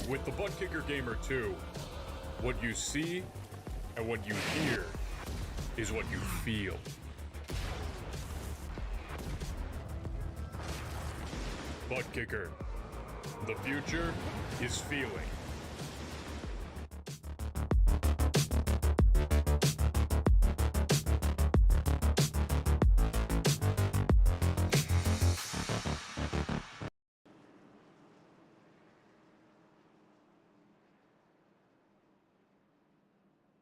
With the Butt Kicker Gamer 2, what you see and what you hear is what you feel. Butt Kicker. The future is feeling.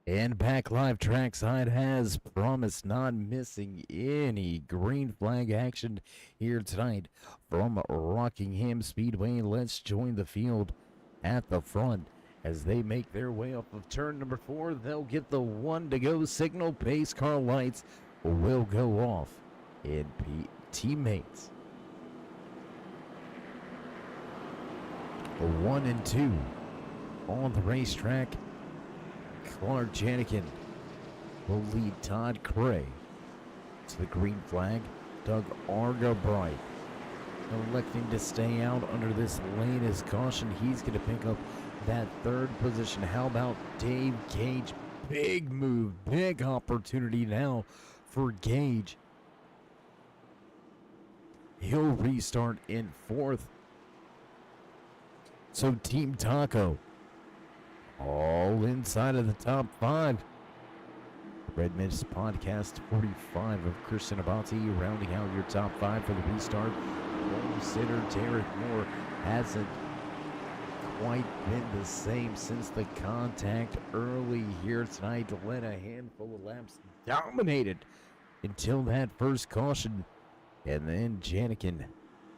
And back live trackside has promised, not missing any green flag action here tonight from Rockingham Speedway. Let's join the field at the front as they make their way off of turn number 4. They'll get the 1 to go signal. Pace car lights will go off in teammates. The 1 and 2 on the racetrack. Clark Janikin will lead Todd Cray to the green flag. Doug Argabright electing to stay out under this lane as caution. He's going to pick up that 3rd position. How about Dave Gage? Big move, big opportunity now for Gage. He'll restart in 4th. So Team Taco all inside of the top 5. Red Mist Podcast 45 of Christian Abati rounding out your top 5 for the restart. Home center Derek Moore hasn't quite been the same since the contact early here tonight. Led a handful of laps, dominated until that first caution, and then Janikin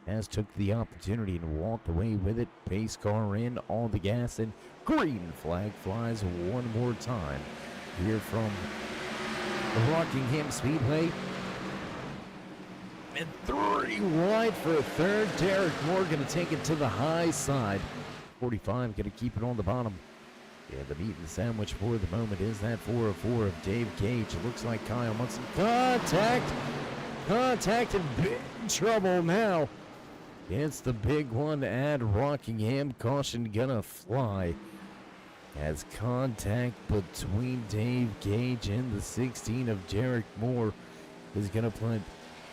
has took the opportunity and walked away with it. Pace car in, on the gas, and green flag flies one more time here from the Rockingham Speedway. And 3 wide for a 3rd. Derek Moore going to take it to the high side. 45 going to keep it on the bottom. Yeah, the meat and sandwich for the moment is that 404 of Dave Gage. It looks like Kyle Munson. Contact and big trouble now. It's the big one at Rockingham. Caution gonna fly as contact between Dave Gage and the 16 of Derek Moore is gonna put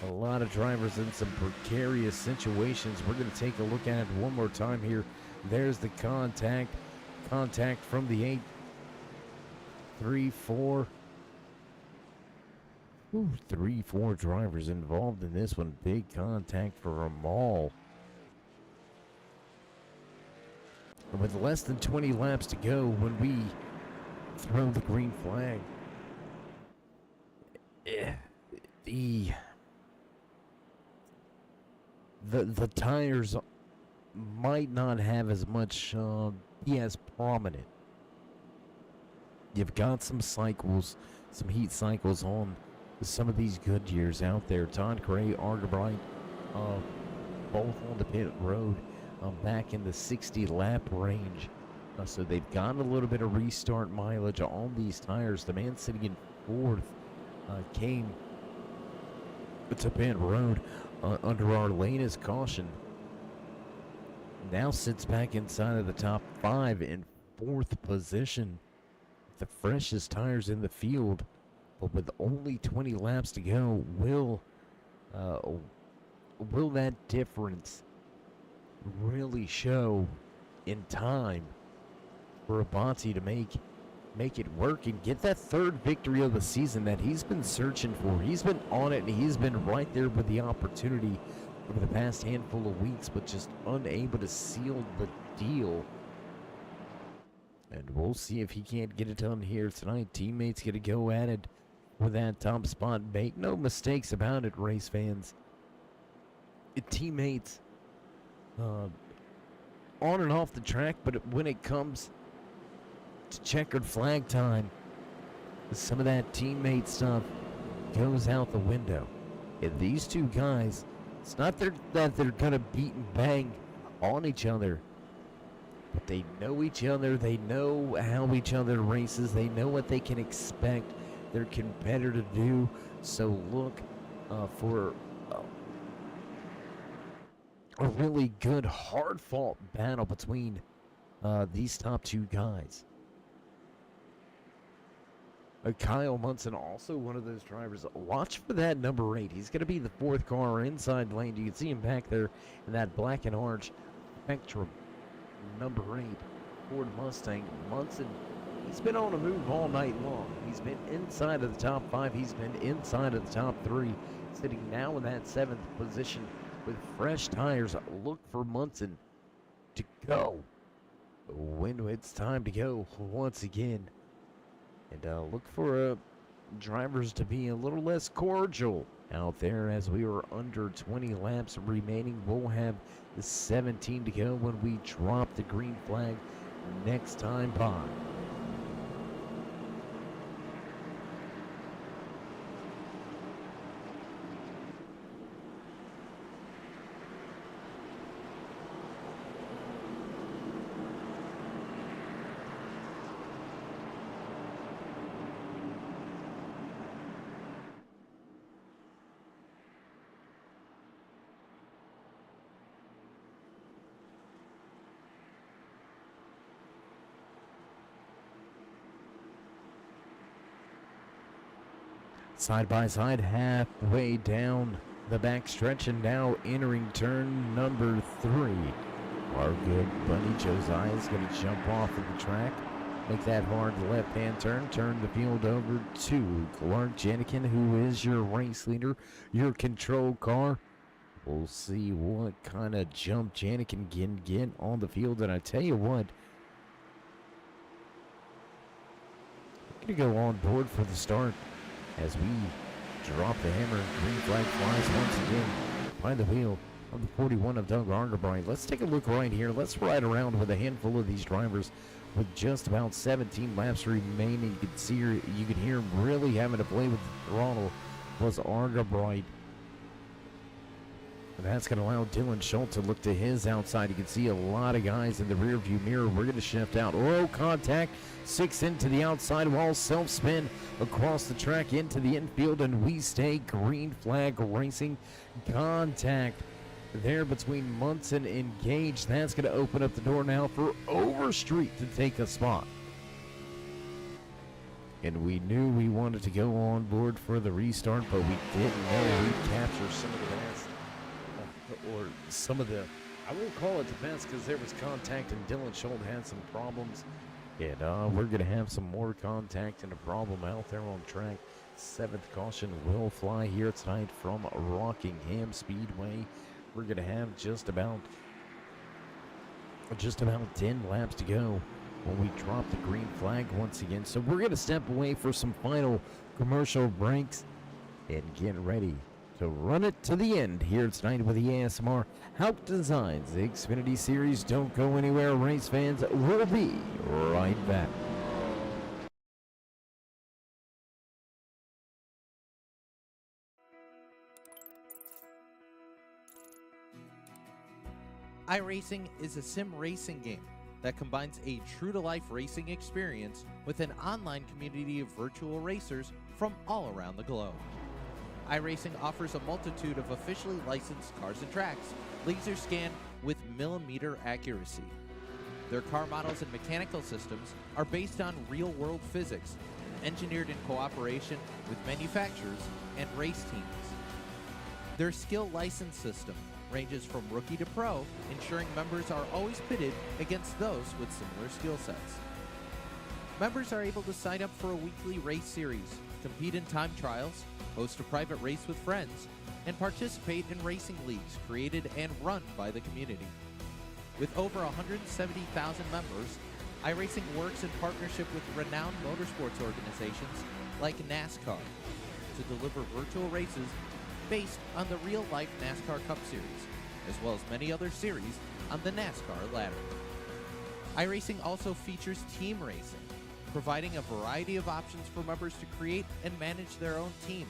a lot of drivers in some precarious situations. We're gonna take a look at it one more time here. There's the contact from the 8. 3, 4. 3, 4 drivers involved in this one. Big contact for them all. And with less than 20 laps to go when we throw the green flag, the tires might not have as much be as prominent. You've got some cycles, some heat cycles on some of these good years out there. Todd Gray, Argabright, both on the pit road, back in the 60 lap range. So they've got a little bit of restart mileage on these tires. The man sitting in 4th came to pit road under our latest caution. Now sits back inside of the top 5 in 4th position. The freshest tires in the field, but with only 20 laps to go, will that difference really show in time for Abati to make it work and get that 3rd victory of the season that he's been searching for? He's been on it, and he's been right there with the opportunity over the past handful of weeks, but just unable to seal the deal. And we'll see if he can't get it done here tonight. Teammates going to go at it for that top spot. Make no mistakes about it, race fans. Teammates on and off the track, but when it comes to checkered flag time, some of that teammate stuff goes out the window. And these two guys, it's not that they're going to beat and bang on each other, but they know each other. They know how each other races. They know what they can expect their competitor to do. So look for a really good, hard-fought battle between these top 2 guys. Kyle Munson, also one of those drivers. Watch for that number 8. He's going to be the 4th car inside lane. You can see him back there in that black and orange Spectrum. Number 8, Ford Mustang. Munson, he's been on a move all night long. He's been inside of the top 5. He's been inside of the top 3. Sitting now in that 7th position with fresh tires. Look for Munson to go when it's time to go once again. And look for drivers to be a little less cordial out there as we are under 20 laps remaining. We'll have 17 to go when we drop the green flag next time by. Side by side, halfway down the back stretch, and now entering turn number 3. Our good buddy Josiah is going to jump off of the track, make that hard left-hand turn the field over to Clark Jenikin, who is your race leader, your control car. We'll see what kind of jump Jenikin can get on the field, and I tell you what, I'm going to go on board for the start as we drop the hammer and green flag flies once again by the wheel of the 41 of Doug Argerbright. Let's take a look right here. Let's ride around with a handful of these drivers with just about 17 laps remaining. You can hear him really having to play with the throttle was Argerbright. And that's going to allow Dylan Schultz to look to his outside. You can see a lot of guys in the rear view mirror. We're going to shift out. Oh, contact. 6 into the outside wall. Self-spin across the track into the infield. And we stay green flag racing. Contact there between Munson and Gage. That's going to open up the door now for Overstreet to take a spot. And we knew we wanted to go on board for the restart, but we didn't know we'd capture some of the best. Or some of the, I won't call it the best because there was contact and Dylan Schultz had some problems. And we're going to have some more contact and a problem out there on track. 7th caution will fly here tonight from Rockingham Speedway. We're going to have just about 10 laps to go when we drop the green flag once again. So we're going to step away for some final commercial breaks and get ready to run it to the end here tonight with the ASMR Hauck Designs Xfinity Series. Don't go anywhere, race fans. We'll be right back. iRacing is a sim racing game that combines a true-to-life racing experience with an online community of virtual racers from all around the globe. iRacing offers a multitude of officially licensed cars and tracks, laser scanned with millimeter accuracy. Their car models and mechanical systems are based on real-world physics, engineered in cooperation with manufacturers and race teams. Their skill license system ranges from rookie to pro, ensuring members are always pitted against those with similar skill sets. Members are able to sign up for a weekly race series, compete in time trials, host a private race with friends, and participate in racing leagues created and run by the community. With over 170,000 members, iRacing works in partnership with renowned motorsports organizations like NASCAR to deliver virtual races based on the real-life NASCAR Cup Series, as well as many other series on the NASCAR ladder. iRacing also features team racing, providing a variety of options for members to create and manage their own teams.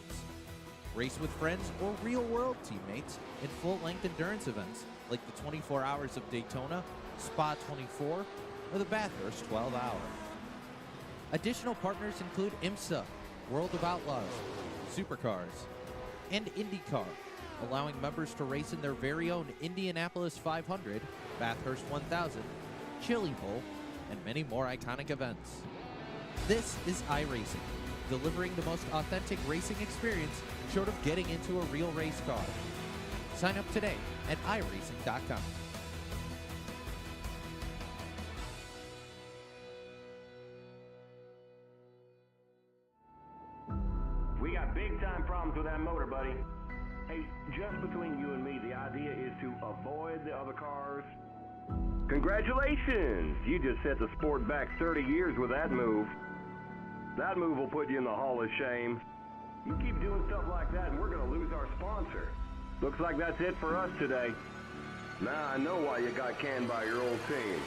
Race with friends or real-world teammates in full-length endurance events like the 24 Hours of Daytona, Spa 24, or the Bathurst 12 Hour. Additional partners include IMSA, World of Outlaws, Supercars, and IndyCar, allowing members to race in their very own Indianapolis 500, Bathurst 1000, Chili Bowl, and many more iconic events. This is iRacing, delivering the most authentic racing experience short of getting into a real race car. Sign up today at iRacing.com. We got big time problems with that motor, buddy. Hey, just between you and me, the idea is to avoid the other cars. Congratulations! You just set the sport back 30 years with that move. That move will put you in the Hall of Shame. You keep doing stuff like that and we're going to lose our sponsor. Looks like that's it for us today. Now I know why you got canned by your old team.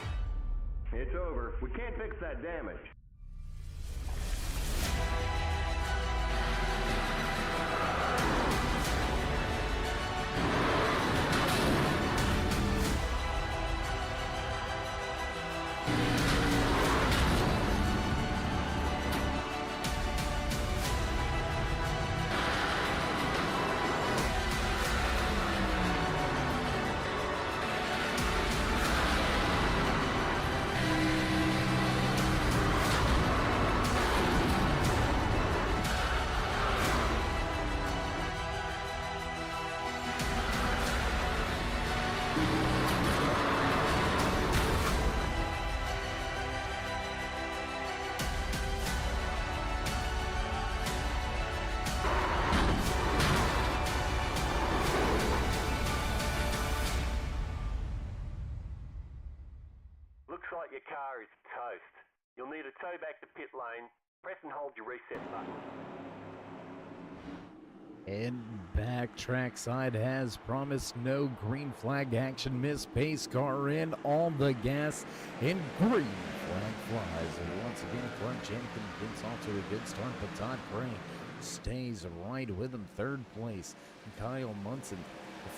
It's over. We can't fix that damage. Looks like your car is toast. You'll need a tow back to pit lane. Press and hold your reset button. And back trackside as promised, no green flag action. Miss pace car in on the gas, and green flag flies. And once again, Clark Jenkins gets off to a good start, but Todd Gray stays right with him. Third place, Kyle Munson.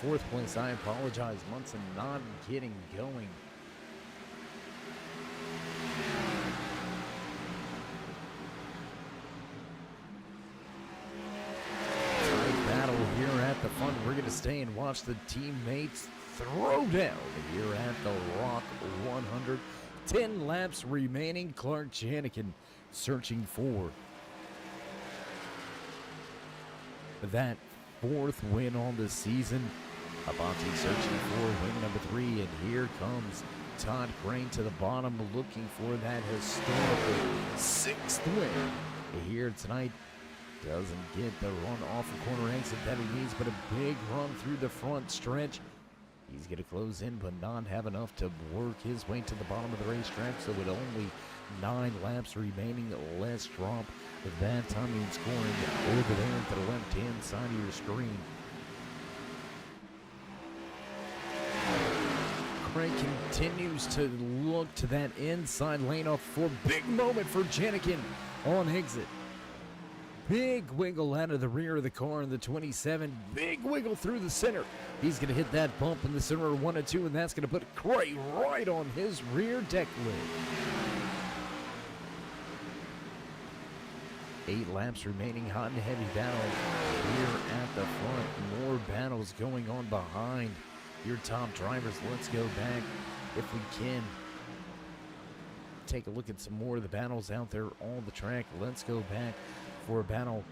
Fourth place, I apologize, Munson not getting going. The fun, we're going to stay and watch the teammates throw down here at the Rock 100. 10 laps remaining. Clark Janikin searching for that fourth win on the season. Avanti searching for win number 3, and here comes Todd Crane to the bottom, looking for that historical 6th win here tonight. Doesn't get the run off the corner exit that he needs, but a big run through the front stretch. He's going to close in, but not have enough to work his way to the bottom of the racetrack. So with only 9 laps remaining, let's drop that timing scoring over there to the left-hand side of your screen. Craig continues to look to that inside lane off for big moment for Janikin on exit. Big wiggle out of the rear of the car in the 27. Big wiggle through the center. He's going to hit that bump in the center of 1 and 2, and that's going to put Cray right on his rear deck lid. 8 laps remaining, hot and heavy battle here at the front. More battles going on behind your top drivers. Let's go back, if we can, take a look at some more of the battles out there on the track. Let's go back for a battle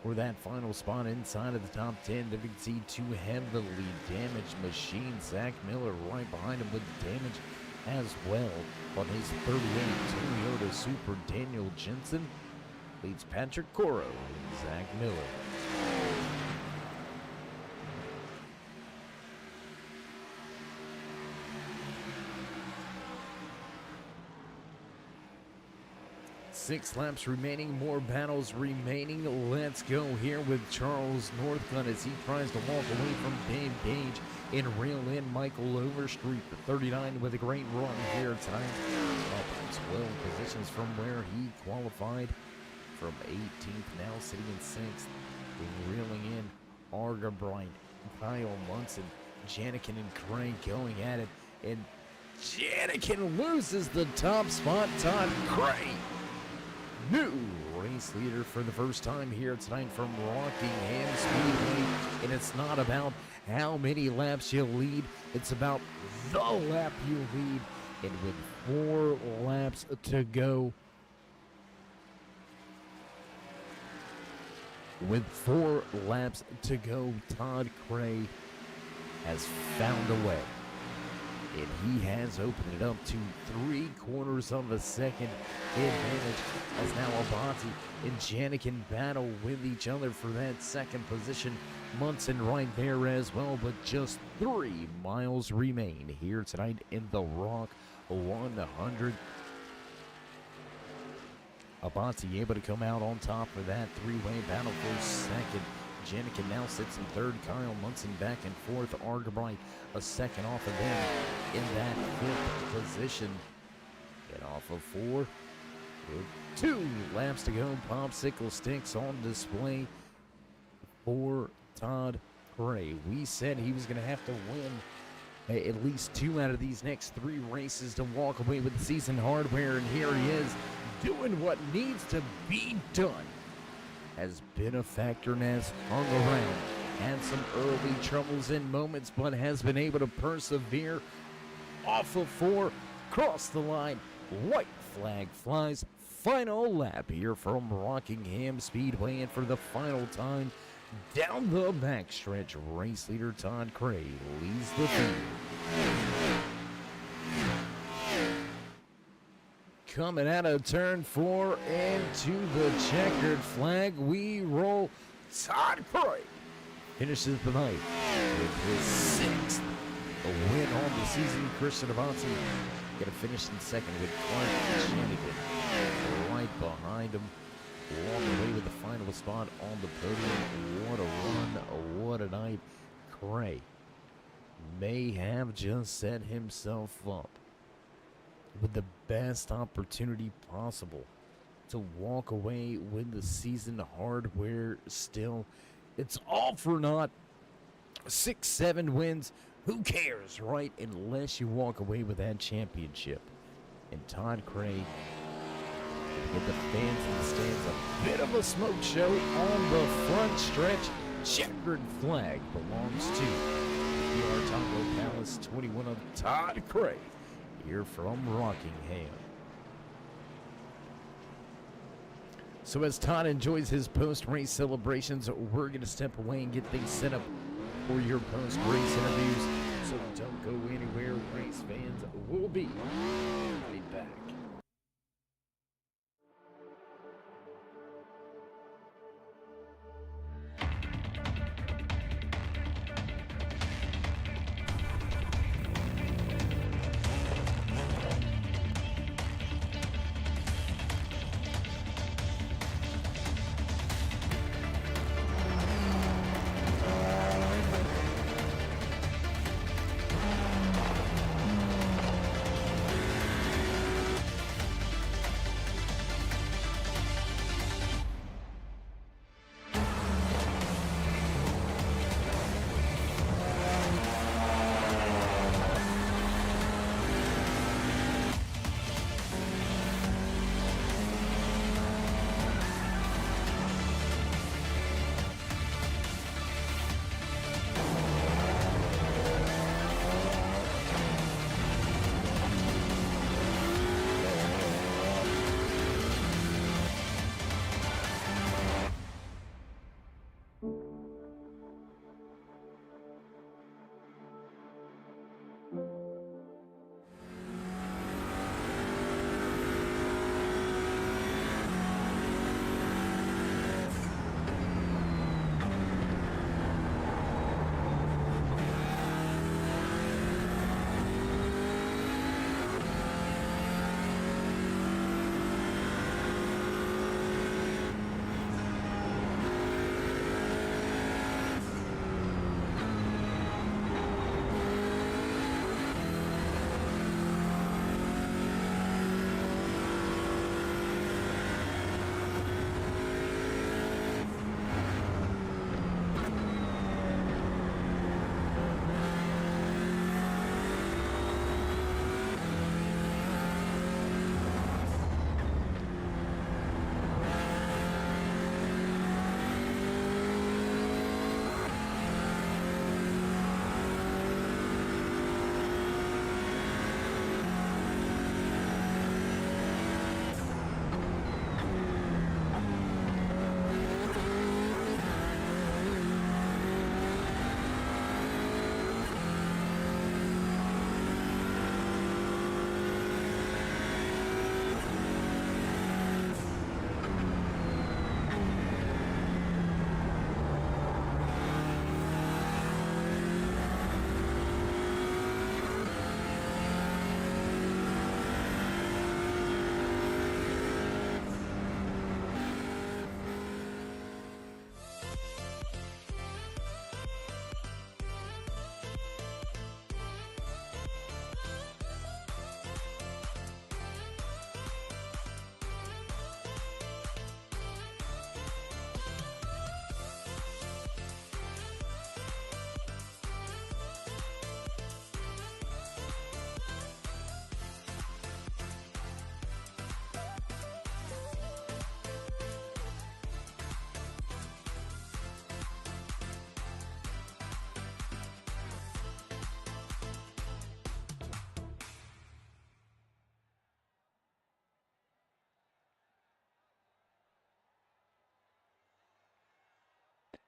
for that final spot inside of the top 10. There we can see 2 heavily damaged machines. Zach Miller right behind him with damage as well on his 38 Toyota Super. Daniel Jensen leads Patrick Coro and Zach Miller. 6 laps remaining, more battles remaining. Let's go here with Charles Northcutt as he tries to walk away from Dave Gage and reel in Michael Overstreet, the 39, with a great run here tonight. Up 12 positions from where he qualified from 18th, now sitting in 6th. Reeling in Argabright, Kyle Munson, Janikin and Craig going at it, and Janikin loses the top spot. Todd Craig, new race leader for the first time here tonight from Rockingham Speedway. And it's not about how many laps you lead, it's about the lap you lead. And with 4 laps to go, Todd Cray has found a way. And he has opened it up to 3/4 of a second advantage, as now Avanti and Janikin battle with each other for that second position. Munson right there as well, but just 3 miles remain here tonight in the Rock 100. Abati able to come out on top for that three-way battle for second. Jenikin now sits in third. Kyle Munson back and fourth. Argabright a second off of them in that fifth position. Get off of four. With 2 laps to go. Popsicle sticks on display for Todd Gray. We said he was going to have to win at least 2 out of these next 3 races to walk away with the season hardware, and here he is doing what needs to be done. Has been a factor and has hung around. Had some early troubles in moments, but has been able to persevere. Off of 4, cross the line. White flag flies. Final lap here from Rockingham Speedway, and for the final time down the backstretch, race leader Todd Gray leads the field. Coming out of turn 4 into the checkered flag, we roll. Todd Gray finishes the night with his 6th win on the season. Christian Avanti going to finish in second with Clark Shanigan right behind him. Along the way with the final spot on the podium. What a run, what a night. Gray may have just set himself up with the best opportunity possible to walk away with the season hardware still. It's all for naught. 6-7 wins. Who cares, right? Unless you walk away with that championship. And Todd Gray give the fans in the stands a bit of a smoke show on the front stretch. Checkered flag belongs to PR Taco Palace 21 of Todd Gray here from Rockingham. So as Todd enjoys his post-race celebrations, we're going to step away and get things set up for your post-race interviews. So don't go anywhere, race fans. We'll be right back.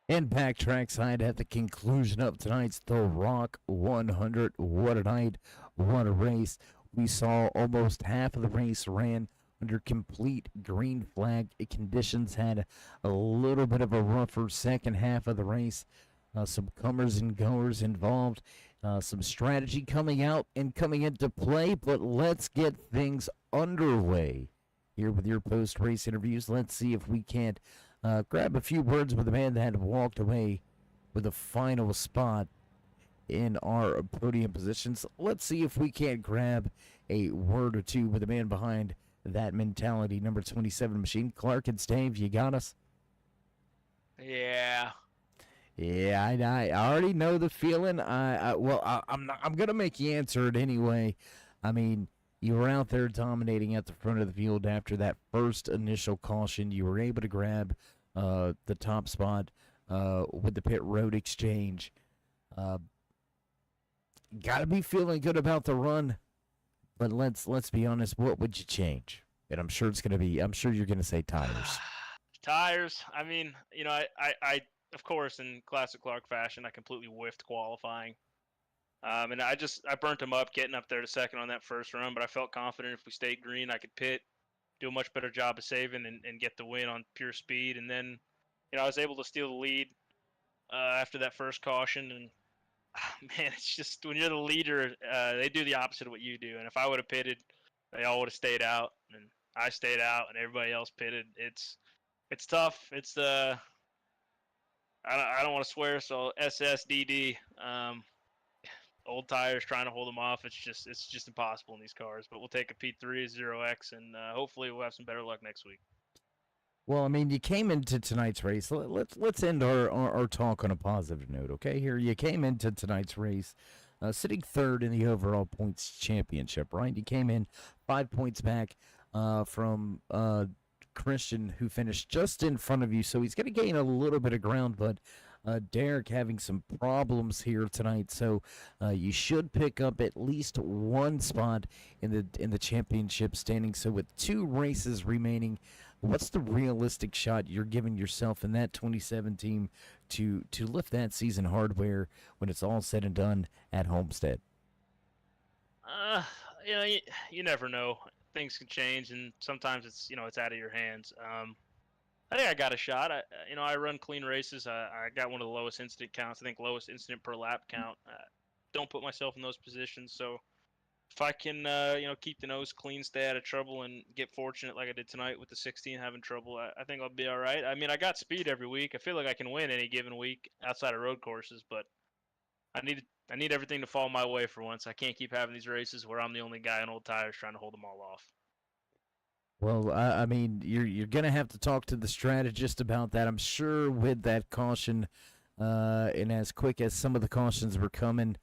And back trackside at the conclusion of tonight's The Rock 100. What a night, what a race. We saw almost half of the race ran under complete green flag conditions, had a little bit of a rougher second half of the race. Some comers and goers involved, some strategy coming out and coming into play, but let's get things underway here with your post-race interviews. Let's see if we can't grab a few words with the man that walked away with the final spot in our podium positions. Let's see if we can't grab a word or two with the man behind that mentality, number 27 machine. Clark and Stave, you got us? Yeah. Yeah, I already know the feeling. I'm gonna make you answer it anyway. I mean, you were out there dominating at the front of the field after that first initial caution. You were able to grab the top spot with the pit road exchange. Gotta be feeling good about the run, but let's be honest. What would you change? And I'm sure you're gonna say tires. Tires. I mean, I of course, in classic Clark fashion, I completely whiffed qualifying. And I burnt them up getting up there to second on that first run, but I felt confident if we stayed green, I could pit, do a much better job of saving, and get the win on pure speed. And then, I was able to steal the lead after that first caution. And man, it's just when you're the leader, they do the opposite of what you do. And if I would have pitted, they all would have stayed out, and I stayed out, and everybody else pitted. It's tough. It's I don't want to swear, so SSDD. Old tires trying to hold them off. It's just impossible in these cars. But we'll take a P3 0X, and hopefully we'll have some better luck next week. Well, I mean, you came into tonight's race. Let's end our talk on a positive note, okay? Here, you came into tonight's race sitting third in the overall points championship, right? You came in 5 points back from Christian, who finished just in front of you, so he's going to gain a little bit of ground, but Derek having some problems here tonight, so you should pick up at least one spot in the championship standing. So with 2 races remaining, what's the realistic shot you're giving yourself in that 27 team to lift that season hardware when it's all said and done at Homestead? You never know. Things can change, and sometimes it's out of your hands. I think I got a shot. I run clean races. I got one of the lowest incident counts. I think lowest incident per lap count. Don't put myself in those positions. So if I can, keep the nose clean, stay out of trouble, and get fortunate like I did tonight with the 16 having trouble, I think I'll be all right. I mean, I got speed every week. I feel like I can win any given week outside of road courses, but I need everything to fall my way for once. I can't keep having these races where I'm the only guy on old tires trying to hold them all off. Well, I mean, you're gonna have to talk to the strategist about that. I'm sure with that caution, and as quick as some of the cautions were coming,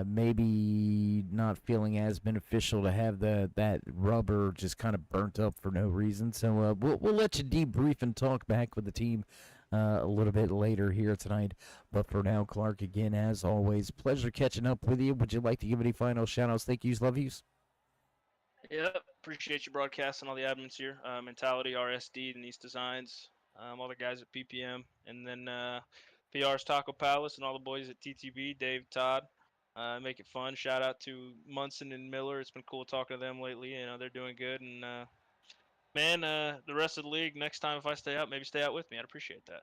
maybe not feeling as beneficial to have that rubber just kind of burnt up for no reason. So we'll let you debrief and talk back with the team a little bit later here tonight. But for now, Clark, again, as always, pleasure catching up with you. Would you like to give any final shout-outs, thank yous, love yous? Yep, appreciate you broadcasting all the admins here. Mentality, RSD, Denise Designs, all the guys at PPM, and then PR's Taco Palace and all the boys at TTB, Dave, Todd. Make it fun. Shout out to Munson and Miller. It's been cool talking to them lately. They're doing good. And, the rest of the league, next time if I stay out, maybe stay out with me. I'd appreciate that.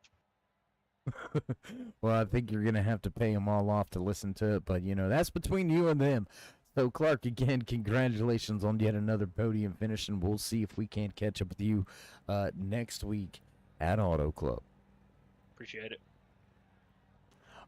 Well, I think you're going to have to pay them all off to listen to it, but, that's between you and them. So, Clark, again, congratulations on yet another podium finish, and we'll see if we can't catch up with you next week at Auto Club. Appreciate it.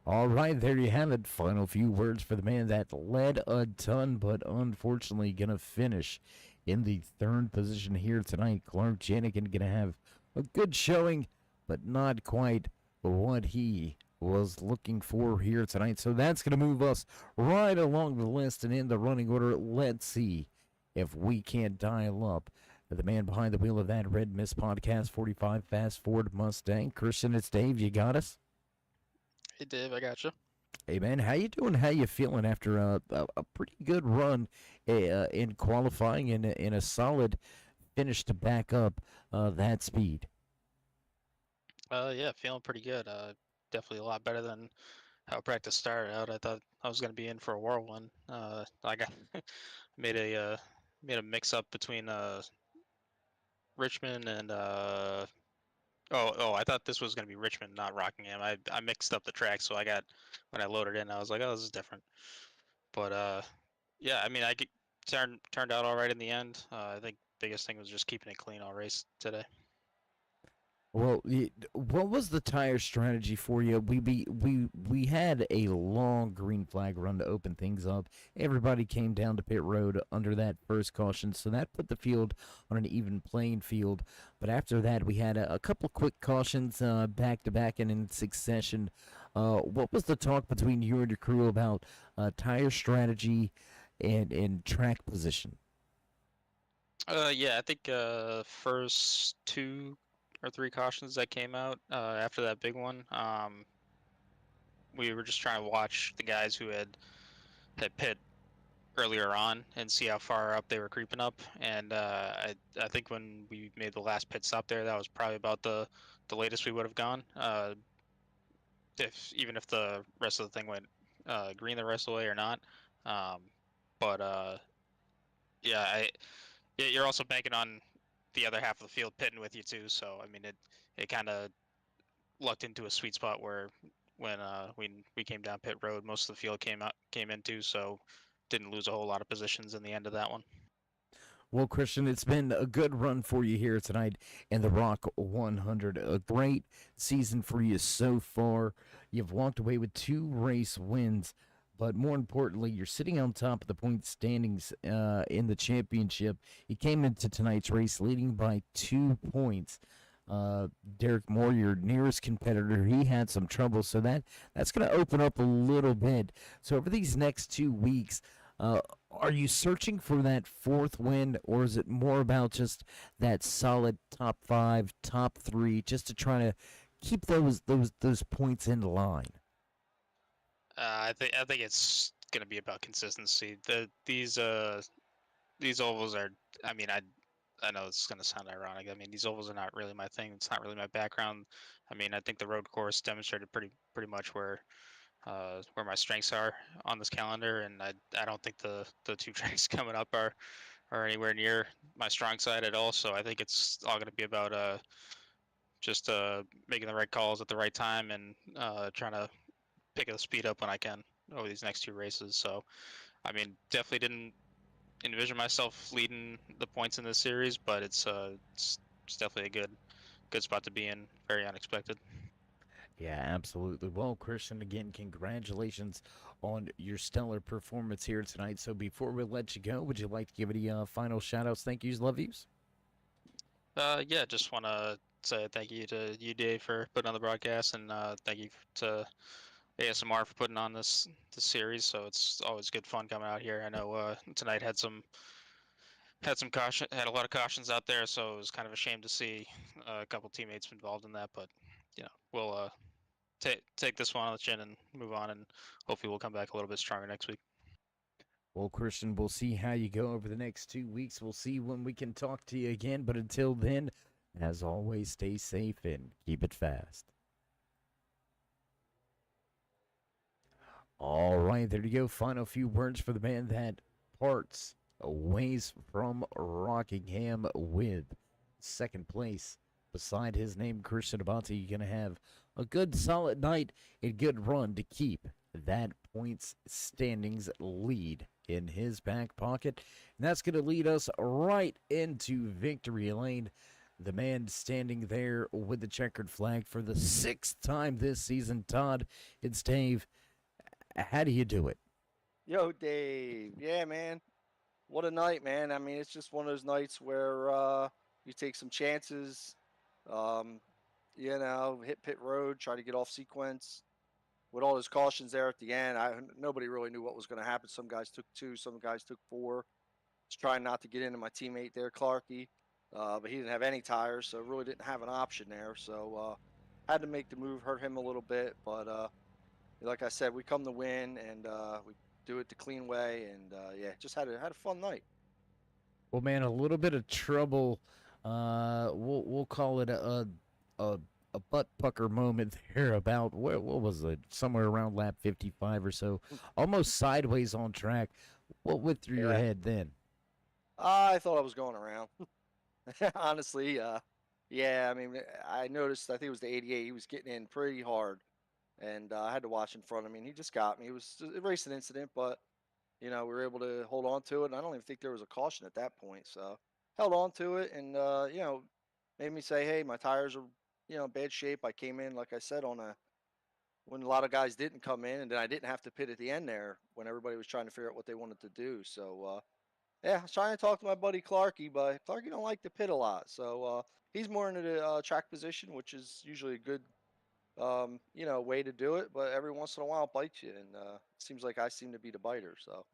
All right, there you have it. Final few words for the man that led a ton, but unfortunately going to finish in the third position here tonight. Clark Janigan going to have a good showing, but not quite what he was looking for here tonight. So that's going to move us right along the list and in the running order. Let's see if we can't dial up the man behind the wheel of that Red Mist Podcast 45 Fast Ford Mustang. Christian, it's Dave. You got us? Hey, Dave, I got you. Hey, man, how you doing? How you feeling after a pretty good run in qualifying and in a solid finish to back up that speed? Yeah, feeling pretty good. definitely a lot better than how practice started out. I thought I was going to be in for a whirlwind. I got made a made a mix up between Richmond and I thought this was going to be Richmond, not Rockingham. I mixed up the tracks, so I got when I loaded in, I was like, oh, this is different. But yeah, I mean, turned out all right in the end. I think biggest thing was just keeping it clean all race today. Well, what was the tire strategy for you? We had a long green flag run to open things up. Everybody came down to pit road under that first caution, so that put the field on an even playing field. But after that, we had a couple quick cautions back to back and in succession. What was the talk between you and your crew about tire strategy and track position? Yeah, I think first 2 or 3 cautions that came out after that big one, we were just trying to watch the guys who had pit earlier on and see how far up they were creeping up. And I think when we made the last pit stop there, that was probably about the latest we would have gone. If the rest of the thing went green the rest of the way or not. But yeah, you're also banking on the other half of the field pitting with you too. So I mean, it kind of lucked into a sweet spot where when we came down pit road, most of the field came in too. So didn't lose a whole lot of positions in the end of that one. Well, Christian, it's been a good run for you here tonight in the Rock 100. A great season for you so far. You've walked away with 2 race wins, but more importantly, you're sitting on top of the point standings in the championship. You came into tonight's race leading by 2 points. Derek Moore, your nearest competitor, he had some trouble, so that's going to open up a little bit. So over these next 2 weeks, are you searching for that 4th win, or is it more about just that solid top 5, top 3, just to try to keep those points in line? I think it's gonna be about consistency. These ovals are. I mean, I know it's gonna sound ironic. I mean, these ovals are not really my thing. It's not really my background. I mean, I think the road course demonstrated pretty much where my strengths are on this calendar, and I don't think the 2 tracks coming up are anywhere near my strong side at all. So I think it's all gonna be about just making the right calls at the right time and trying to pick the speed up when I can over these next 2 races. So, I mean, definitely didn't envision myself leading the points in this series, but it's definitely a good spot to be in. Very unexpected. Yeah, absolutely. Well, Christian, again, congratulations on your stellar performance here tonight. So before we let you go, would you like to give any final shout-outs, thank yous, love yous? Yeah, just want to say thank you to you, Dave, for putting on the broadcast, and thank you to ASMR for putting on this series. So it's always good fun coming out here. I know tonight had a lot of cautions out there, so it was kind of a shame to see a couple teammates involved in that. But you know, we'll take this one on the chin and move on, and hopefully we'll come back a little bit stronger next week. Well, Christian, we'll see how you go over the next 2 weeks. We'll see when we can talk to you again. But until then, as always, stay safe and keep it fast. All right, there you go. Final few words for the man that parts ways from Rockingham with 2nd place. Beside his name, Christian Abate, you're going to have a good solid night and good run to keep that points standings lead in his back pocket. And that's going to lead us right into victory lane. The man standing there with the checkered flag for the 6th time this season. Todd, it's Dave. How do you do it? Yo, Dave. Yeah, man. What a night, man. I mean, it's just one of those nights where you take some chances, hit pit road, try to get off sequence. With all those cautions there at the end, nobody really knew what was going to happen. Some guys took 2, some guys took 4. Just trying not to get into my teammate there, Clarky. But he didn't have any tires, so really didn't have an option there. So had to make the move, hurt him a little bit. But like I said, we come to win, and we do it the clean way. And just had a fun night. Well, man, a little bit of trouble. We'll call it a a butt pucker moment there about what was it, somewhere around lap 55 or so, almost sideways on track. What went through your Yeah. head then? I thought I was going around. Honestly, yeah, I mean, I noticed, I think it was the 88, he was getting in pretty hard, and I had to watch in front of me, and he just got me. It was a racing incident, but, we were able to hold on to it, and I don't even think there was a caution at that point, so held on to it, and, made me say, hey, my tires are, bad shape. I came in, like I said, when a lot of guys didn't come in, and then I didn't have to pit at the end there when everybody was trying to figure out what they wanted to do, so, yeah, I was trying to talk to my buddy Clarky, but Clarky don't like to pit a lot. So he's more into the track position, which is usually a good, way to do it. But every once in a while, it bites you, and it seems like I seem to be the biter. So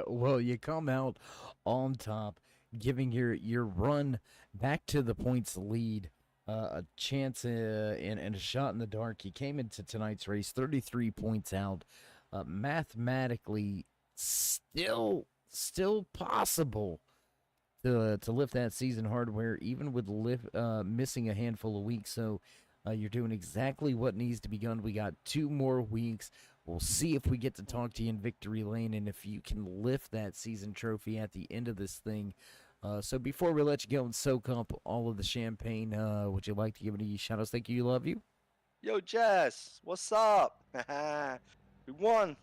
Well, you come out on top, giving your run back to the points lead a chance and a shot in the dark. You came into tonight's race 33 points out, mathematically still possible to lift that season hardware, even with missing a handful of weeks. So you're doing exactly what needs to be done. We got 2 more weeks. We'll see if we get to talk to you in victory lane and if you can lift that season trophy at the end of this thing. So before we let you go and soak up all of the champagne, would you like to give any shout outs? Thank you, love you. yo, Jess, what's up? We won.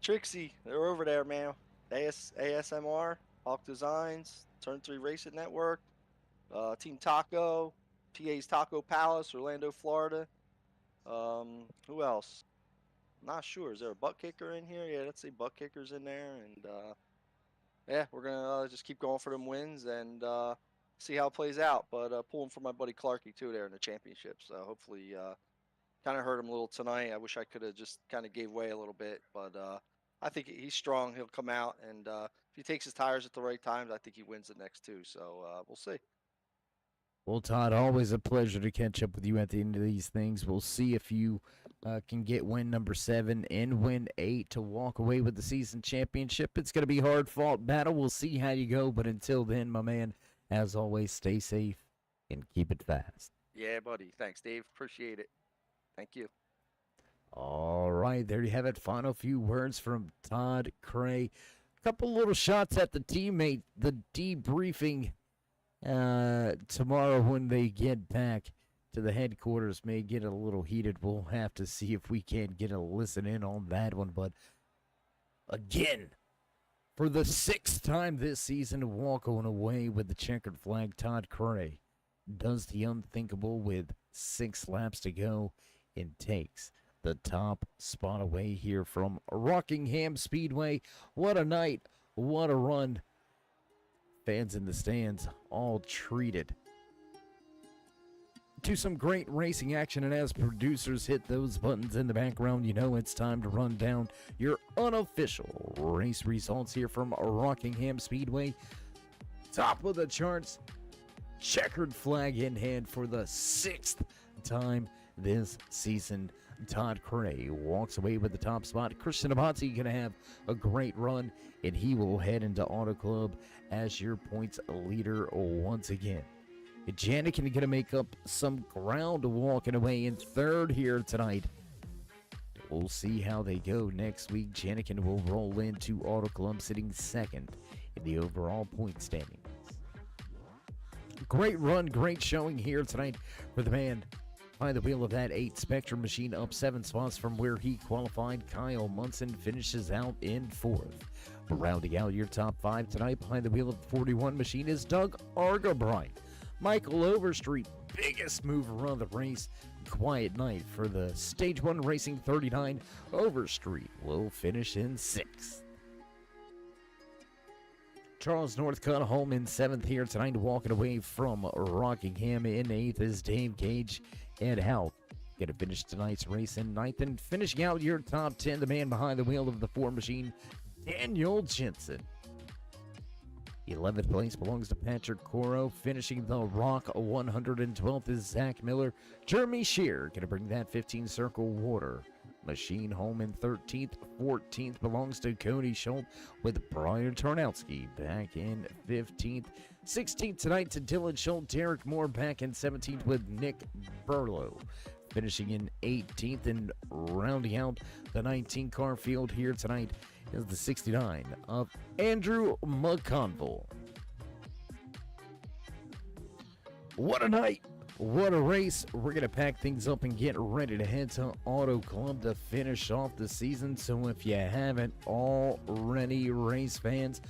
Trixie, they're over there, man. ASMR, Hauck Designs, Turn 3 Racing Network, Team Taco, PA's Taco Palace, Orlando, Florida. Who else? Not sure. Is there a butt kicker in here? Yeah, let's say butt kickers in there. And yeah, we're gonna just keep going for them wins and see how it plays out. But pulling for my buddy Clarky too there in the championship. So hopefully, kind of hurt him a little tonight. I wish I could have just kind of gave way a little bit, but I think he's strong. He'll come out, and if he takes his tires at the right times, I think he wins the next 2. So we'll see. Well, Todd, always a pleasure to catch up with you at the end of these things. We'll see if you can get win number 7 and win 8 to walk away with the season championship. It's going to be a hard-fought battle. We'll see how you go, but until then, my man, as always, stay safe and keep it fast. Yeah, buddy. Thanks, Dave. Appreciate it. Thank you. All right, there you have it. Final few words from Todd Cray. Couple little shots at the teammate. The debriefing tomorrow when they get back to the headquarters may get a little heated. We'll have to see if we can get a listen in on that one. But again, for the 6th time this season, walking away with the checkered flag, Todd Cray does the unthinkable with 6 laps to go and takes the top spot away here from Rockingham Speedway. What a night, what a run. Fans in the stands all treated to some great racing action, and as producers hit those buttons in the background, you know it's time to run down your unofficial race results here from Rockingham Speedway. Top of the charts, checkered flag in hand for the 6th time this season. Todd Cray walks away with the top spot. Christian Abate going to have a great run, and he will head into Auto Club as your points leader once again. Janik going to make up some ground walking away in 3rd here tonight. We'll see how they go next week. Janikin will roll into Auto Club sitting 2nd in the overall point standings. Great run, great showing here tonight for the man behind the wheel of that 8 Spectrum machine, up 7 spots from where he qualified. Kyle Munson finishes out in 4th. Rounding out your top 5 tonight behind the wheel of the 41 machine is Doug Argabright. Michael Overstreet, biggest mover of the race. Quiet night for the Stage 1 Racing 39. Overstreet will finish in 6th. Charles Northcutt home in 7th here tonight, walking away from Rockingham. In 8th is Dave Gage. Ed Hauck going to finish tonight's race in 9th. And finishing out your top 10, the man behind the wheel of the 4 machine, Daniel Jensen. 11th place belongs to Patrick Coro. Finishing the Rock 112th is Zach Miller. Jeremy Shear going to bring that 15 circle water machine home in 13th. 14th belongs to Cody Schultz, with Brian Tarnowski back in 15th. 16th tonight to Dylan Schultz, Derek Moore back in 17th with Nick Burlow. Finishing in 18th and rounding out the 19 car field here tonight is the 69 of Andrew McConville. What a night! What a race. We're going to pack things up and get ready to head to Auto Club to finish off the season. So if you haven't already, race fans,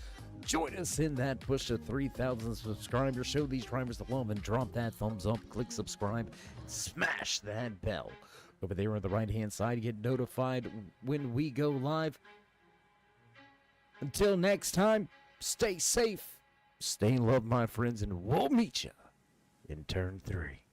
join us in that push to 3,000 subscribers. Show these drivers the love and drop that thumbs up. Click subscribe. Smash that bell. Over there on the right-hand side, get notified when we go live. Until next time, stay safe, stay in love, my friends, and we'll meet you in turn 3.